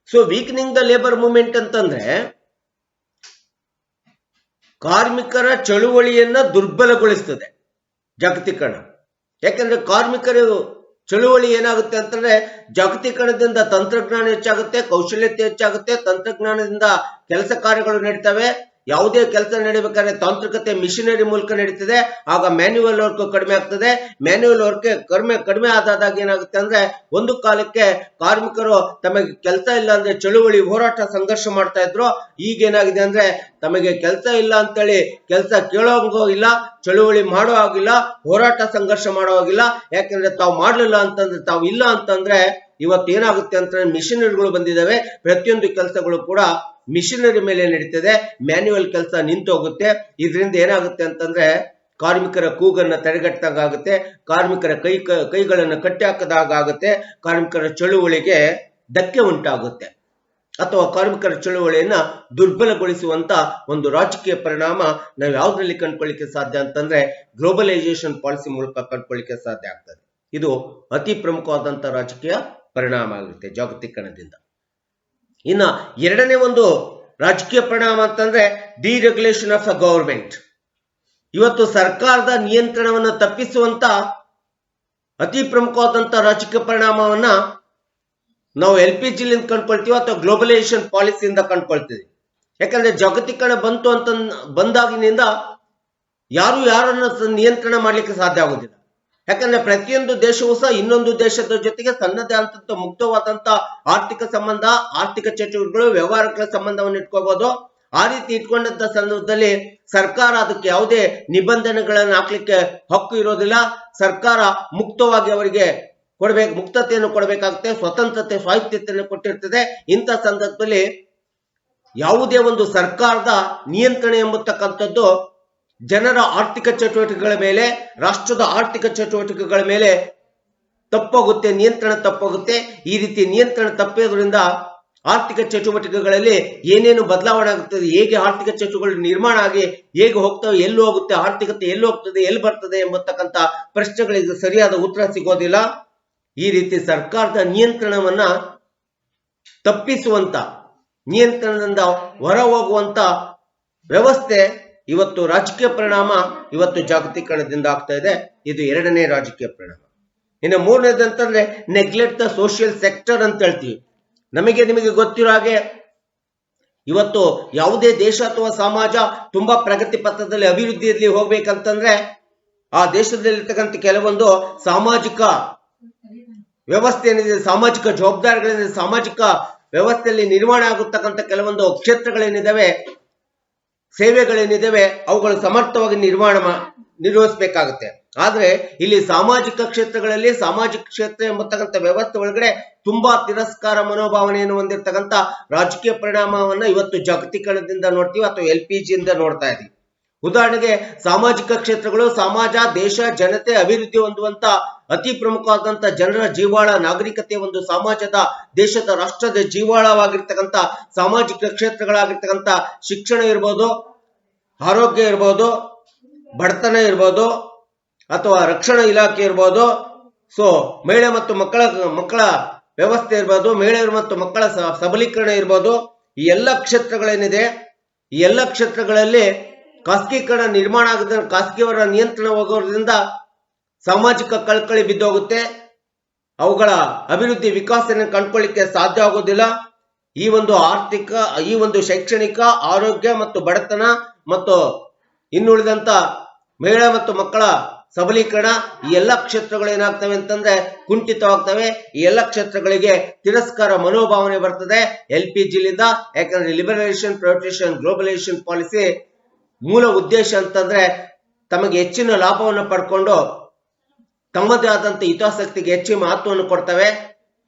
So weakening the labour movement ಅಂತಂದ್ರೆ ಕಾರ್ಮಿಕರ ಚಳುವಳಿಯನ್ನ ದುರ್ಬಲಗೊಳಿಸ್ತದೆ ಜಾಗತೀಕರಣ. ಯಾಕಂದ್ರೆ ಕಾರ್ಮಿಕರು ಚಳುವಳಿ ಏನಾಗುತ್ತೆ ಅಂತಂದ್ರೆ ಜಾಗತೀಕರಣದಿಂದ ತಂತ್ರಜ್ಞಾನ ಹೆಚ್ಚಾಗುತ್ತೆ, ಕೌಶಲ್ಯತೆ ಹೆಚ್ಚಾಗುತ್ತೆ, ತಂತ್ರಜ್ಞಾನದಿಂದ ಕೆಲಸ ಕಾರ್ಯಗಳು ನಡೀತವೆ. ಯಾವುದೇ ಕೆಲಸ ನಡೀಬೇಕಾದ್ರೆ ತಾಂತ್ರಿಕತೆ ಮಿಷಿನರಿ ಮೂಲಕ ನಡೀತದೆ. ಆಗ ಮ್ಯಾನ್ಯುವಲ್ ವರ್ಕ್ ಕಡಿಮೆ ಆಗ್ತದೆ. ಮ್ಯಾನ್ಯುವಲ್ ವರ್ಕ್ ಕಡಿಮೆ ಆದಾಗ ಏನಾಗುತ್ತೆ ಅಂದ್ರೆ ಒಂದು ಕಾಲಕ್ಕೆ ಕಾರ್ಮಿಕರು ತಮಗೆ ಕೆಲಸ ಇಲ್ಲ ಅಂದ್ರೆ ಚಳುವಳಿ, ಹೋರಾಟ, ಸಂಘರ್ಷ ಮಾಡ್ತಾ ಇದ್ರು. ಈಗೇನಾಗಿದೆ ಅಂದ್ರೆ ತಮಗೆ ಕೆಲಸ ಇಲ್ಲ ಅಂತೇಳಿ ಕೆಲಸ ಕೇಳೋಂಗೋ ಇಲ್ಲ, ಚಳುವಳಿ ಮಾಡೋ ಆಗಿಲ್ಲ, ಹೋರಾಟ ಸಂಘರ್ಷ ಮಾಡೋ ಆಗಿಲ್ಲ. ಯಾಕಂದ್ರೆ ತಾವು ಮಾಡ್ಲಿಲ್ಲ ಅಂತಂದ್ರೆ, ತಾವು ಇಲ್ಲ ಅಂತಂದ್ರೆ ಇವತ್ತು ಏನಾಗುತ್ತೆ ಅಂತಂದ್ರೆ ಮಿಷಿನರಿಗಳು ಬಂದಿದ್ದಾವೆ. ಪ್ರತಿಯೊಂದು ಕೆಲಸಗಳು ಕೂಡ ಮಿಷಿನರಿ ಮೇಲೆ ನಡೀತದೆ. ಮ್ಯಾನ್ಯುವಲ್ ಕೆಲಸ ನಿಂತು ಹೋಗುತ್ತೆ. ಇದರಿಂದ ಏನಾಗುತ್ತೆ ಅಂತಂದ್ರೆ ಕಾರ್ಮಿಕರ ಕೂಗನ್ನ ತಡೆಗಟ್ಟದಾಗುತ್ತೆ, ಕಾರ್ಮಿಕರ ಕೈಗಳನ್ನು ಕಟ್ಟಿ ಹಾಕದಾಗುತ್ತೆ, ಕಾರ್ಮಿಕರ ಚಳುವಳಿಗೆ ಧಕ್ಕೆ ಉಂಟಾಗುತ್ತೆ, ಅಥವಾ ಕಾರ್ಮಿಕರ ಚಳುವಳಿಯನ್ನ ದುರ್ಬಲಗೊಳಿಸುವಂತ ಒಂದು ರಾಜಕೀಯ ಪರಿಣಾಮ ನಾವು ಯಾವ್ದ್ರಲ್ಲಿ ಕಂಡುಕೊಳ್ಳಿಕ್ಕೆ ಸಾಧ್ಯ ಅಂತಂದ್ರೆ ಗ್ಲೋಬಲೈಸೇಷನ್ ಪಾಲಿಸಿ ಮೂಲಕ ಕಂಡುಕೊಳ್ಳಿಕ್ಕೆ ಸಾಧ್ಯ ಆಗ್ತದೆ. ಇದು ಅತಿ ಪ್ರಮುಖವಾದಂತ ರಾಜಕೀಯ ಪರಿಣಾಮ ಆಗುತ್ತೆ ಜಾಗತೀಕರಣದಿಂದ. ಇನ್ನ ಎರಡನೇ ಒಂದು ರಾಜಕೀಯ ಪರಿಣಾಮ ಅಂತಂದ್ರೆ ಡಿರೆಗ್ಯುಲೇಷನ್ ಆಫ್ ದ ಗವರ್ಮೆಂಟ್. ಇವತ್ತು ಸರ್ಕಾರದ ನಿಯಂತ್ರಣವನ್ನು ತಪ್ಪಿಸುವಂತ ಅತಿ ಪ್ರಮುಖವಾದಂತ ರಾಜಕೀಯ ಪರಿಣಾಮವನ್ನ ನಾವು LPGಲಿಂದ ಕಂಡುಕೊಳ್ತೀವಿ ಅಥವಾ ಗ್ಲೋಬಲೈಸೇಷನ್ ಪಾಲಿಸಿಯಿಂದ ಕಂಡುಕೊಳ್ತೀವಿ. ಯಾಕಂದ್ರೆ ಜಾಗತೀಕರಣ ಬಂದಾಗಿನಿಂದ ಯಾರನ್ನ ನಿಯಂತ್ರಣ ಮಾಡ್ಲಿಕ್ಕೆ ಸಾಧ್ಯ ಆಗುದಿಲ್ಲ. ಯಾಕಂದ್ರೆ ಪ್ರತಿಯೊಂದು ದೇಶವೂ ಸಹ ಇನ್ನೊಂದು ದೇಶದ ಜೊತೆಗೆ ಸನ್ನದೇ ಅಂತ ಮುಕ್ತವಾದಂತ ಆರ್ಥಿಕ ಸಂಬಂಧ, ಆರ್ಥಿಕ ಚಟುವಟಿಕೆಗಳು, ವ್ಯವಹಾರಗಳ ಸಂಬಂಧವನ್ನು ಇಟ್ಕೋಬಹುದು. ಆ ರೀತಿ ಇಟ್ಕೊಂಡಂತ ಸಂದರ್ಭದಲ್ಲಿ ಸರ್ಕಾರ ಅದಕ್ಕೆ ಯಾವುದೇ ನಿಬಂಧನೆಗಳನ್ನು ಹಾಕ್ಲಿಕ್ಕೆ ಹಕ್ಕು ಇರೋದಿಲ್ಲ. ಸರ್ಕಾರ ಮುಕ್ತವಾಗಿ ಅವರಿಗೆ ಮುಕ್ತತೆಯನ್ನು ಕೊಡಬೇಕಾಗುತ್ತೆ, ಸ್ವತಂತ್ರತೆ, ಸ್ವಾಯತ್ತತೆಯನ್ನು ಕೊಟ್ಟಿರ್ತದೆ. ಇಂಥ ಸಂದರ್ಭದಲ್ಲಿ ಯಾವುದೇ ಒಂದು ಸರ್ಕಾರದ ನಿಯಂತ್ರಣ ಎಂಬತಕ್ಕಂಥದ್ದು ಜನರ ಆರ್ಥಿಕ ಚಟುವಟಿಕೆಗಳ ಮೇಲೆ, ರಾಷ್ಟ್ರದ ಆರ್ಥಿಕ ಚಟುವಟಿಕೆಗಳ ಮೇಲೆ ತಪ್ಪೋಗುತ್ತೆ, ನಿಯಂತ್ರಣ ತಪ್ಪೋಗುತ್ತೆ. ಈ ರೀತಿ ನಿಯಂತ್ರಣ ತಪ್ಪೋದ್ರಿಂದ ಆರ್ಥಿಕ ಚಟುವಟಿಕೆಗಳಲ್ಲಿ ಏನೇನು ಬದಲಾವಣೆ ಆಗುತ್ತದೆ, ಹೇಗೆ ಆರ್ಥಿಕ ಚಟುವಟಿಕೆಗಳು ನಿರ್ಮಾಣ ಆಗಿ ಹೇಗೆ ಹೋಗ್ತವೆ, ಎಲ್ಲಿ ಹೋಗುತ್ತೆ, ಆರ್ಥಿಕತೆ ಎಲ್ಲಿ ಹೋಗ್ತದೆ, ಎಲ್ಲಿ ಬರ್ತದೆ ಎಂಬತಕ್ಕಂಥ ಪ್ರಶ್ನೆಗಳಿಗೆ ಸರಿಯಾದ ಉತ್ತರ ಸಿಗೋದಿಲ್ಲ. ಈ ರೀತಿ ಸರ್ಕಾರದ ನಿಯಂತ್ರಣವನ್ನ ತಪ್ಪಿಸುವಂತ, ನಿಯಂತ್ರಣದಿಂದ ಹೊರ ಹೋಗುವಂತ ವ್ಯವಸ್ಥೆ ಇವತ್ತು ರಾಜಕೀಯ ಪರಿಣಾಮ ಇವತ್ತು ಜಾಗತೀಕರಣದಿಂದ ಆಗ್ತಾ ಇದೆ. ಇದು ಎರಡನೇ ರಾಜಕೀಯ ಪರಿಣಾಮ. ಇನ್ನು ಮೂರನೇದಂತಂದ್ರೆ ನೆಗ್ಲೆಕ್ಟ್ ದ ಸೋಷಿಯಲ್ ಸೆಕ್ಟರ್ ಅಂತ ಹೇಳ್ತೀವಿ. ನಿಮಗೆ ಗೊತ್ತಿರೋ ಹಾಗೆ ಇವತ್ತು ಯಾವುದೇ ದೇಶ ಅಥವಾ ಸಮಾಜ ತುಂಬಾ ಪ್ರಗತಿ ಪಥದಲ್ಲಿ ಅಭಿವೃದ್ಧಿಯಲ್ಲಿ ಹೋಗ್ಬೇಕಂತಂದ್ರೆ ಆ ದೇಶದಲ್ಲಿರ್ತಕ್ಕಂಥ ಕೆಲವೊಂದು ಸಾಮಾಜಿಕ ವ್ಯವಸ್ಥೆ ಏನಿದೆ, ಸಾಮಾಜಿಕ ಜವಾಬ್ದಾರಿಗಳಿದೆ, ಸಾಮಾಜಿಕ ವ್ಯವಸ್ಥೆಯಲ್ಲಿ ನಿರ್ಮಾಣ ಆಗುತ್ತಕ್ಕಂಥ ಕೆಲವೊಂದು ಕ್ಷೇತ್ರಗಳೇನಿದಾವೆ, ಸೇವೆಗಳೇನಿದಾವೆ, ಅವುಗಳು ಸಮರ್ಥವಾಗಿ ನಿರ್ವಹಿಸಬೇಕಾಗುತ್ತೆ. ಆದ್ರೆ ಇಲ್ಲಿ ಸಾಮಾಜಿಕ ಕ್ಷೇತ್ರಗಳಲ್ಲಿ, ಸಾಮಾಜಿಕ ಕ್ಷೇತ್ರ ಎಂಬತಕ್ಕಂಥ ವ್ಯವಸ್ಥೆ ಒಳಗಡೆ ತುಂಬಾ ತಿರಸ್ಕಾರ ಮನೋಭಾವನೆಯನ್ನು ಹೊಂದಿರತಕ್ಕಂಥ ರಾಜಕೀಯ ಪರಿಣಾಮವನ್ನ ಇವತ್ತು ಜಾಗತೀಕರಣದಿಂದ ನೋಡ್ತೀವಿ ಅಥವಾ LPGಯಿಂದ ನೋಡ್ತಾ ಇದ್ದೀವಿ. ಉದಾಹರಣೆಗೆ ಸಾಮಾಜಿಕ ಕ್ಷೇತ್ರಗಳು ಸಮಾಜ, ದೇಶ, ಜನತೆ ಅಭಿವೃದ್ಧಿ ಹೊಂದುವಂತ ಅತಿ ಪ್ರಮುಖವಾದಂತ ಜನರ ಜೀವಾಳ, ನಾಗರಿಕತೆ, ಒಂದು ಸಮಾಜದ, ದೇಶದ, ರಾಷ್ಟ್ರದ ಜೀವಾಳವಾಗಿರ್ತಕ್ಕಂಥ ಸಾಮಾಜಿಕ ಕ್ಷೇತ್ರಗಳಾಗಿರ್ತಕ್ಕಂಥ ಶಿಕ್ಷಣ ಇರ್ಬೋದು, ಆರೋಗ್ಯ ಇರ್ಬೋದು, ಬಡತನ ಇರ್ಬೋದು, ಅಥವಾ ರಕ್ಷಣಾ ಇಲಾಖೆ ಇರ್ಬೋದು, ಸೊ ಮಹಿಳೆ ಮತ್ತು ಮಕ್ಕಳ ವ್ಯವಸ್ಥೆ ಇರ್ಬೋದು, ಮಹಿಳೆಯರು ಮತ್ತು ಮಕ್ಕಳ ಸಬಲೀಕರಣ ಇರ್ಬೋದು. ಈ ಎಲ್ಲ ಕ್ಷೇತ್ರಗಳೇನಿದೆ, ಈ ಎಲ್ಲ ಕ್ಷೇತ್ರಗಳಲ್ಲಿ ಖಾಸಗೀಕರಣ ನಿರ್ಮಾಣ ಆಗೋದ್ರ, ಖಾಸಗಿಯವರ ನಿಯಂತ್ರಣ ಹೋಗೋದ್ರಿಂದ ಸಾಮಾಜಿಕ ಕಳಕಳಿ ಬಿದ್ದೋಗುತ್ತೆ. ಅವುಗಳ ಅಭಿವೃದ್ಧಿ ವಿಕಾಸನ ಕಂಡುಕೊಳ್ಳಿಕ್ಕೆ ಸಾಧ್ಯ ಆಗೋದಿಲ್ಲ. ಈ ಒಂದು ಆರ್ಥಿಕ, ಈ ಒಂದು ಶೈಕ್ಷಣಿಕ, ಆರೋಗ್ಯ ಮತ್ತು ಬಡತನ ಮತ್ತು ಇನ್ನುಳಿದಂತ ಮಹಿಳಾ ಮತ್ತು ಮಕ್ಕಳ ಸಬಲೀಕರಣ, ಈ ಎಲ್ಲ ಕ್ಷೇತ್ರಗಳು ಏನಾಗ್ತವೆ ಅಂತಂದ್ರೆ ಕುಂಠಿತವಾಗ್ತವೆ. ಈ ಎಲ್ಲ ಕ್ಷೇತ್ರಗಳಿಗೆ ತಿರಸ್ಕಾರ ಮನೋಭಾವನೆ ಬರ್ತದೆ LPGಲಿಂದ. ಯಾಕಂದ್ರೆ ಲಿಬರಲೈಸೇಷನ್, ಪ್ರೈವೇಟೈಸೇಷನ್, ಗ್ಲೋಬಲೈಸೇಷನ್ ಪಾಲಿಸಿ ಮೂಲ ಉದ್ದೇಶ ಅಂತಂದ್ರೆ ತಮಗೆ ಹೆಚ್ಚಿನ ಲಾಭವನ್ನು ಪಡ್ಕೊಂಡು ತಮ್ಮದೇ ಆದಂತ ಹಿತಾಸಕ್ತಿಗೆ ಹೆಚ್ಚಿನ ಮಹತ್ವವನ್ನು ಕೊಡ್ತವೆ.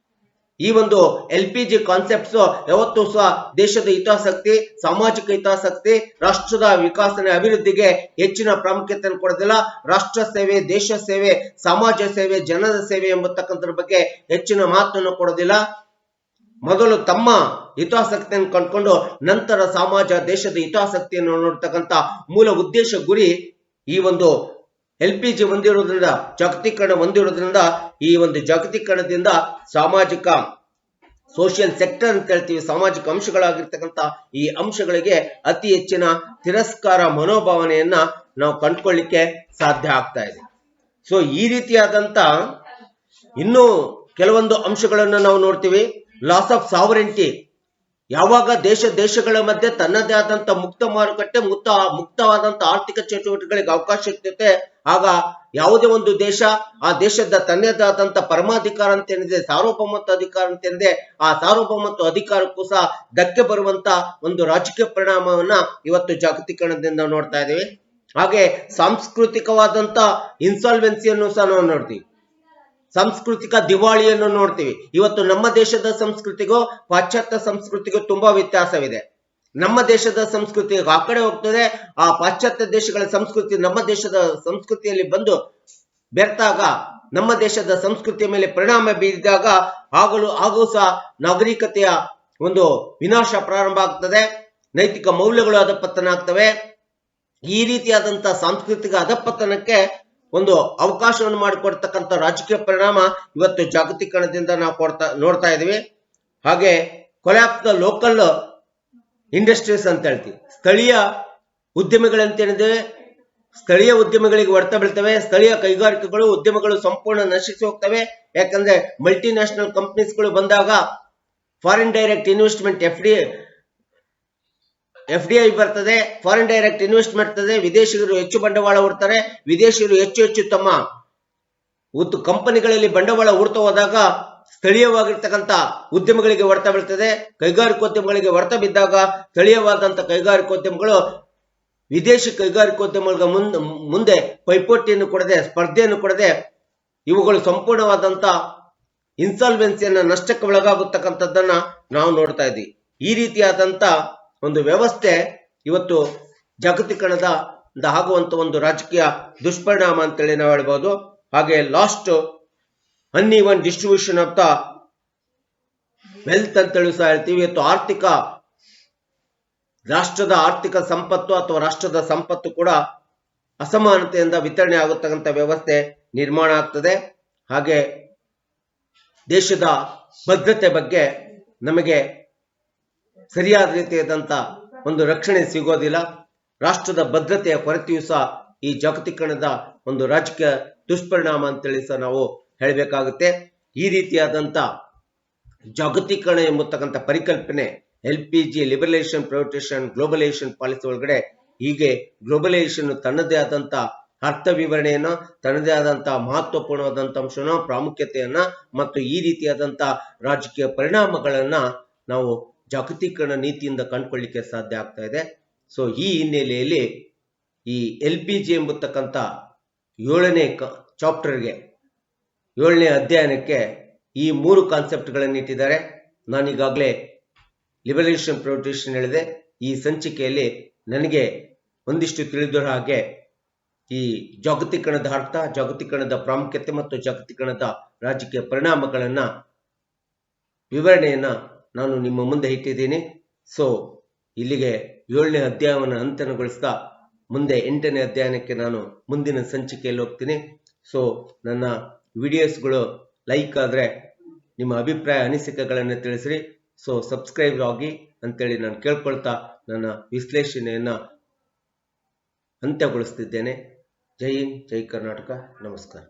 ಈ ಒಂದು LPG ಕಾನ್ಸೆಪ್ಟ್ಸ್ ಯಾವತ್ತೂ ಸಹ ದೇಶದ ಹಿತಾಸಕ್ತಿ, ಸಾಮಾಜಿಕ ಹಿತಾಸಕ್ತಿ, ರಾಷ್ಟ್ರದ ವಿಕಾಸನೆ, ಅಭಿವೃದ್ಧಿಗೆ ಹೆಚ್ಚಿನ ಪ್ರಾಮುಖ್ಯತೆಯನ್ನು ಕೊಡೋದಿಲ್ಲ. ರಾಷ್ಟ್ರ ಸೇವೆ, ದೇಶ ಸೇವೆ, ಸಮಾಜ ಸೇವೆ, ಜನರ ಸೇವೆ ಎಂಬತಕ್ಕಂಥದ್ರ ಬಗ್ಗೆ ಹೆಚ್ಚಿನ ಮಹತ್ವವನ್ನು ಕೊಡೋದಿಲ್ಲ. ಮೊದಲು ತಮ್ಮ ಹಿತಾಸಕ್ತಿಯನ್ನು ಕಂಡುಕೊಂಡು ನಂತರ ಸಮಾಜ, ದೇಶದ ಹಿತಾಸಕ್ತಿಯನ್ನು ನೋಡ್ತಕ್ಕಂಥ ಮೂಲ ಉದ್ದೇಶ, ಗುರಿ ಈ ಒಂದು LPG ಹೊಂದಿರೋದ್ರಿಂದ, ಜಾಗತೀಕರಣ ಹೊಂದಿರೋದ್ರಿಂದ, ಈ ಒಂದು ಜಾಗತೀಕರಣದಿಂದ ಸಾಮಾಜಿಕ, ಸೋಷಿಯಲ್ ಸೆಕ್ಟರ್ ಅಂತ ಹೇಳ್ತೀವಿ, ಸಾಮಾಜಿಕ ಅಂಶಗಳಾಗಿರ್ತಕ್ಕಂಥ ಈ ಅಂಶಗಳಿಗೆ ಅತಿ ಹೆಚ್ಚಿನ ತಿರಸ್ಕಾರ ಮನೋಭಾವನೆಯನ್ನ ನಾವು ಕಂಡುಕೊಳ್ಳಿಕ್ಕೆ ಸಾಧ್ಯ ಆಗ್ತಾ ಇದೆ. ಸೊ ಈ ರೀತಿಯಾದಂತ ಇನ್ನೂ ಕೆಲವೊಂದು ಅಂಶಗಳನ್ನು ನಾವು ನೋಡ್ತೀವಿ. ಲಾಸ್ ಆಫ್ ಸಾವರೆಂಟಿ, ಯಾವಾಗ ದೇಶಗಳ ಮಧ್ಯೆ ತನ್ನದೇ ಆದಂತ ಮುಕ್ತ ಮಾರುಕಟ್ಟೆ, ಮುಕ್ತವಾದಂತ ಆರ್ಥಿಕ ಚಟುವಟಿಕೆಗಳಿಗೆ ಅವಕಾಶ ಇರ್ತೈತೆ, ಆಗ ಯಾವುದೇ ಒಂದು ದೇಶ ಆ ದೇಶದ ತನ್ನದೇ ಆದಂತ ಪರಮಾಧಿಕಾರ ಅಂತ ಏನಿದೆ, ಸಾರ್ವಭೌಮತ್ವ ಅಧಿಕಾರ ಅಂತ ಏನಿದೆ, ಆ ಸಾರ್ವಭೌಮತ್ವ ಅಧಿಕಾರಕ್ಕೂ ಸಹ ಧಕ್ಕೆ ಬರುವಂತ ಒಂದು ರಾಜಕೀಯ ಪರಿಣಾಮವನ್ನ ಇವತ್ತು ಜಾಗತೀಕರಣದಿಂದ ನೋಡ್ತಾ ಇದ್ದೇವೆ. ಹಾಗೆ ಸಾಂಸ್ಕೃತಿಕವಾದಂತ ಇನ್ಸಾಲ್ವೆನ್ಸಿಯನ್ನು ಸಹ ನಾವು ನೋಡ್ತೀವಿ, ಸಾಂಸ್ಕೃತಿಕ ದಿವಾಳಿಯನ್ನು ನೋಡ್ತೀವಿ. ಇವತ್ತು ನಮ್ಮ ದೇಶದ ಸಂಸ್ಕೃತಿಗೂ ಪಾಶ್ಚಾತ್ಯ ಸಂಸ್ಕೃತಿಗೂ ತುಂಬಾ ವ್ಯತ್ಯಾಸವಿದೆ. ನಮ್ಮ ದೇಶದ ಸಂಸ್ಕೃತಿ ಆ ಕಡೆ ಹೋಗ್ತದೆ, ಆ ಪಾಶ್ಚಾತ್ಯ ದೇಶಗಳ ಸಂಸ್ಕೃತಿ ನಮ್ಮ ದೇಶದ ಸಂಸ್ಕೃತಿಯಲ್ಲಿ ಬಂದು ಬೆರ್ತಾಗ, ನಮ್ಮ ದೇಶದ ಸಂಸ್ಕೃತಿಯ ಮೇಲೆ ಪರಿಣಾಮ ಬೀರಿದಾಗ ಹಾಗೂ ಸಹ ನಾಗರಿಕತೆಯ ಒಂದು ವಿನಾಶ ಪ್ರಾರಂಭ ಆಗ್ತದೆ, ನೈತಿಕ ಮೌಲ್ಯಗಳು ಅಧಪತನ ಆಗ್ತವೆ. ಈ ರೀತಿಯಾದಂತಹ ಸಾಂಸ್ಕೃತಿಕ ಅಧಪತನಕ್ಕೆ ಒಂದು ಅವಕಾಶವನ್ನು ಮಾಡಿಕೊಡ್ತಕ್ಕಂಥ ರಾಜಕೀಯ ಪರಿಣಾಮ ಇವತ್ತು ಜಾಗತೀಕರಣದಿಂದ ನಾವು ನೋಡ್ತಾ ಇದೀವಿ. ಹಾಗೆ ಕೊಲ್ಯಾಪ್ಸ್ ದ ಲೋಕಲ್ ಇಂಡಸ್ಟ್ರೀಸ್ ಅಂತ ಹೇಳ್ತೀವಿ. ಸ್ಥಳೀಯ ಉದ್ಯಮಿಗಳಂತೇನಿದೆ, ಸ್ಥಳೀಯ ಉದ್ಯಮಿಗಳಿಗೆ ಹೊಡೆತ ಬೀಳ್ತವೆ. ಸ್ಥಳೀಯ ಕೈಗಾರಿಕೆಗಳು, ಉದ್ಯಮಗಳು ಸಂಪೂರ್ಣ ನಶಿಸಿ ಹೋಗ್ತವೆ. ಯಾಕಂದ್ರೆ ಮಲ್ಟಿ ನ್ಯಾಷನಲ್ ಕಂಪನೀಸ್ಗಳು ಬಂದಾಗ ಫಾರಿನ್ ಡೈರೆಕ್ಟ್ ಇನ್ವೆಸ್ಟ್ಮೆಂಟ್ FDI ಬರ್ತದೆ, ಫಾರಿನ್ ಡೈರೆಕ್ಟ್ ಇನ್ವೆಸ್ಟ್ಮೆಂಟ್ ಇರ್ತದೆ. ವಿದೇಶಿಗರು ಹೆಚ್ಚು ಬಂಡವಾಳ ಹೂಡ್ತಾರೆ. ವಿದೇಶಿಗರು ಹೆಚ್ಚು ತಮ್ಮ ಕಂಪನಿಗಳಲ್ಲಿ ಬಂಡವಾಳ ಹೂಡ್ತಾ ಹೋದಾಗ ಸ್ಥಳೀಯವಾಗಿರ್ತಕ್ಕಂಥ ಉದ್ಯಮಗಳಿಗೆ ಹೊಡೆತ ಬೀಳ್ತದೆ. ಕೈಗಾರಿಕೋದ್ಯಮಗಳಿಗೆ ಹೊಡೆತ ಬಿದ್ದಾಗ ಸ್ಥಳೀಯವಾದಂಥ ಕೈಗಾರಿಕೋದ್ಯಮಗಳು ವಿದೇಶಿ ಕೈಗಾರಿಕೋದ್ಯಮಗಳಿಗೆ ಮುಂದೆ ಪೈಪೋಟಿಯನ್ನು ಕೊಡದೆ, ಸ್ಪರ್ಧೆಯನ್ನು ಕೊಡದೆ, ಇವುಗಳು ಸಂಪೂರ್ಣವಾದಂತ ಇನ್ಸಾಲ್ವೆನ್ಸಿಯನ್ನ, ನಷ್ಟಕ್ಕೆ ಒಳಗಾಗುತ್ತಕ್ಕಂಥದ್ದನ್ನ ನಾವು ನೋಡ್ತಾ ಇದ್ದೀವಿ. ಈ ರೀತಿಯಾದಂತ ಒಂದು ವ್ಯವಸ್ಥೆ ಇವತ್ತು ಜಾಗತೀಕರಣದ ಆಗುವಂತ ಒಂದು ರಾಜಕೀಯ ದುಷ್ಪರಿಣಾಮ ಅಂತೇಳಿ ನಾವು ಹೇಳ್ಬೋದು. ಹಾಗೆ last uneven distribution of the wealth ಅಂತೇಳಿ ಸಹ ಹೇಳ್ತೀವಿ. ಇವತ್ತು ರಾಷ್ಟ್ರದ ಆರ್ಥಿಕ ಸಂಪತ್ತು ಅಥವಾ ರಾಷ್ಟ್ರದ ಸಂಪತ್ತು ಕೂಡ ಅಸಮಾನತೆಯಿಂದ ವಿತರಣೆ ಆಗತಕ್ಕಂಥ ವ್ಯವಸ್ಥೆ ನಿರ್ಮಾಣ ಆಗ್ತದೆ. ಹಾಗೆ ದೇಶದ ಭದ್ರತೆ ಬಗ್ಗೆ ನಮಗೆ ಸರಿಯಾದ ರೀತಿಯಾದಂತ ಒಂದು ರಕ್ಷಣೆ ಸಿಗೋದಿಲ್ಲ. ರಾಷ್ಟ್ರದ ಭದ್ರತೆಯ ಕೊರತೆಯೂ ಸಹ ಈ ಜಾಗತೀಕರಣದ ಒಂದು ರಾಜಕೀಯ ದುಷ್ಪರಿಣಾಮ ಅಂತೇಳಿ ಸಹ ನಾವು ಹೇಳಬೇಕಾಗುತ್ತೆ. ಈ ರೀತಿಯಾದಂತ ಜಾಗತೀಕರಣ ಎಂಬತಕ್ಕಂಥ ಪರಿಕಲ್ಪನೆ LPG, liberalisation, privatisation, globalisation policy ಒಳಗಡೆ ಹೀಗೆ ಗ್ಲೋಬಲೈಸೇಷನ್ ತನ್ನದೇ ಆದಂತ ಅರ್ಥ ವಿವರಣೆಯನ್ನ, ತನ್ನದೇ ಆದಂತ ಮಹತ್ವಪೂರ್ಣವಾದಂತ ಅಂಶನ, ಪ್ರಾಮುಖ್ಯತೆಯನ್ನ ಮತ್ತು ಈ ರೀತಿಯಾದಂತ ರಾಜಕೀಯ ಪರಿಣಾಮಗಳನ್ನ ನಾವು ಜಾಗತೀಕರಣ ನೀತಿಯಿಂದ ಕಂಡುಕೊಳ್ಳಿಕ್ಕೆ ಸಾಧ್ಯ ಆಗ್ತಾ ಇದೆ. ಸೊ ಈ ಹಿನ್ನೆಲೆಯಲ್ಲಿ ಈ LPG ಎಂಬತಕ್ಕಂಥ 7ನೇ ಚಾಪ್ಟರ್ಗೆ, 7ನೇ ಅಧ್ಯಾಯಕ್ಕೆ ಈ 3 ಕಾನ್ಸೆಪ್ಟ್ಗಳನ್ನು ಇಟ್ಟಿದ್ದಾರೆ. ನಾನೀಗಾಗಲೇ ಲಿಬರಲೈಸೇಷನ್, ಪ್ರೈವೇಟೈಸೇಷನ್ ಹೇಳಿದೆ. ಈ ಸಂಚಿಕೆಯಲ್ಲಿ ನನಗೆ ಒಂದಿಷ್ಟು ತಿಳಿದಿರೋ ಹಾಗೆ ಈ ಜಾಗತೀಕರಣದ ಅರ್ಥ, ಜಾಗತೀಕರಣದ ಪ್ರಾಮುಖ್ಯತೆ ಮತ್ತು ಜಾಗತೀಕರಣದ ರಾಜಕೀಯ ಪರಿಣಾಮಗಳನ್ನ ವಿವರಣೆಯನ್ನ ನಾನು ನಿಮ್ಮ ಮುಂದೆ ಇಟ್ಟಿದ್ದೀನಿ. ಸೊ ಇಲ್ಲಿಗೆ 7ನೇ ಅಧ್ಯಾಯವನ್ನು ಅಂತ್ಯಗೊಳಿಸ್ತಾ ಮುಂದೆ 8ನೇ ಅಧ್ಯಾಯಕ್ಕೆ ನಾನು ಮುಂದಿನ ಸಂಚಿಕೆಯಲ್ಲಿ ಹೋಗ್ತೀನಿ. ಸೊ ನನ್ನ ವಿಡಿಯೋಸ್ಗಳು ಲೈಕ್ ಆದರೆ ನಿಮ್ಮ ಅಭಿಪ್ರಾಯ, ಅನಿಸಿಕೆಗಳನ್ನು ತಿಳಿಸ್ರಿ. ಸೊ ಸಬ್ಸ್ಕ್ರೈಬ್ ಆಗಿ ಅಂತೇಳಿ ನಾನು ಕೇಳ್ಕೊಳ್ತಾ ನನ್ನ ವಿಶ್ಲೇಷಣೆಯನ್ನ ಅಂತ್ಯಗೊಳಿಸ್ತಿದ್ದೇನೆ. ಜೈ ಹಿಂದ್, ಜೈ ಕರ್ನಾಟಕ, ನಮಸ್ಕಾರ.